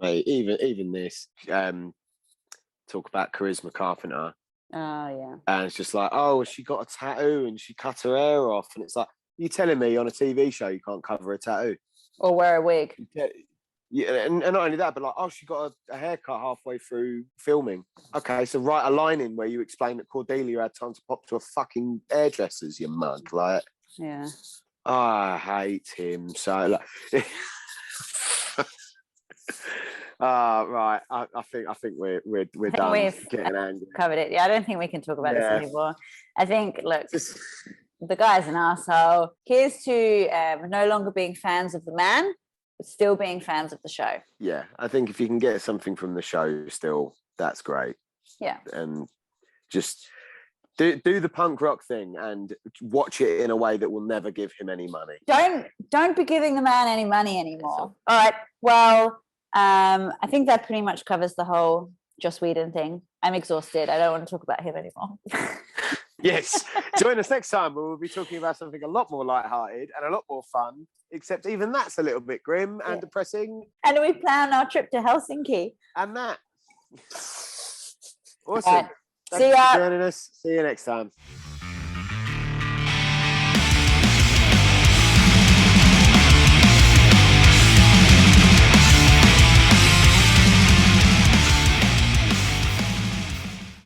mate, even this, talk about Charisma Carpenter. Oh, yeah. And it's just like, oh, she got a tattoo and she cut her hair off. And it's like, you telling me on a TV show you can't cover a tattoo? Or wear a wig. Yeah, and not only that, but like, oh, she got a haircut halfway through filming. Okay, so write a line in where you explain that Cordelia had time to pop to a fucking hairdresser's, you mug. Like, yeah, I hate him so. Like, right. I think we're done. We've getting angry. covered it. Yeah, I don't think we can talk about this anymore. I think, look, the guy's an asshole. Here's to no longer being fans of the man, but still being fans of the show. Yeah, I think if you can get something from the show still, that's great. Yeah. And just do the punk rock thing and watch it in a way that will never give him any money. Don't be giving the man any money anymore. All right. Well, I think that pretty much covers the whole Joss Whedon thing. I'm exhausted. I don't want to talk about him anymore. Yes. Join us next time where we'll be talking about something a lot more lighthearted and a lot more fun, except even that's a little bit grim and depressing. And we plan our trip to Helsinki. And that. Awesome. Right. Thanks for joining us. See you next time.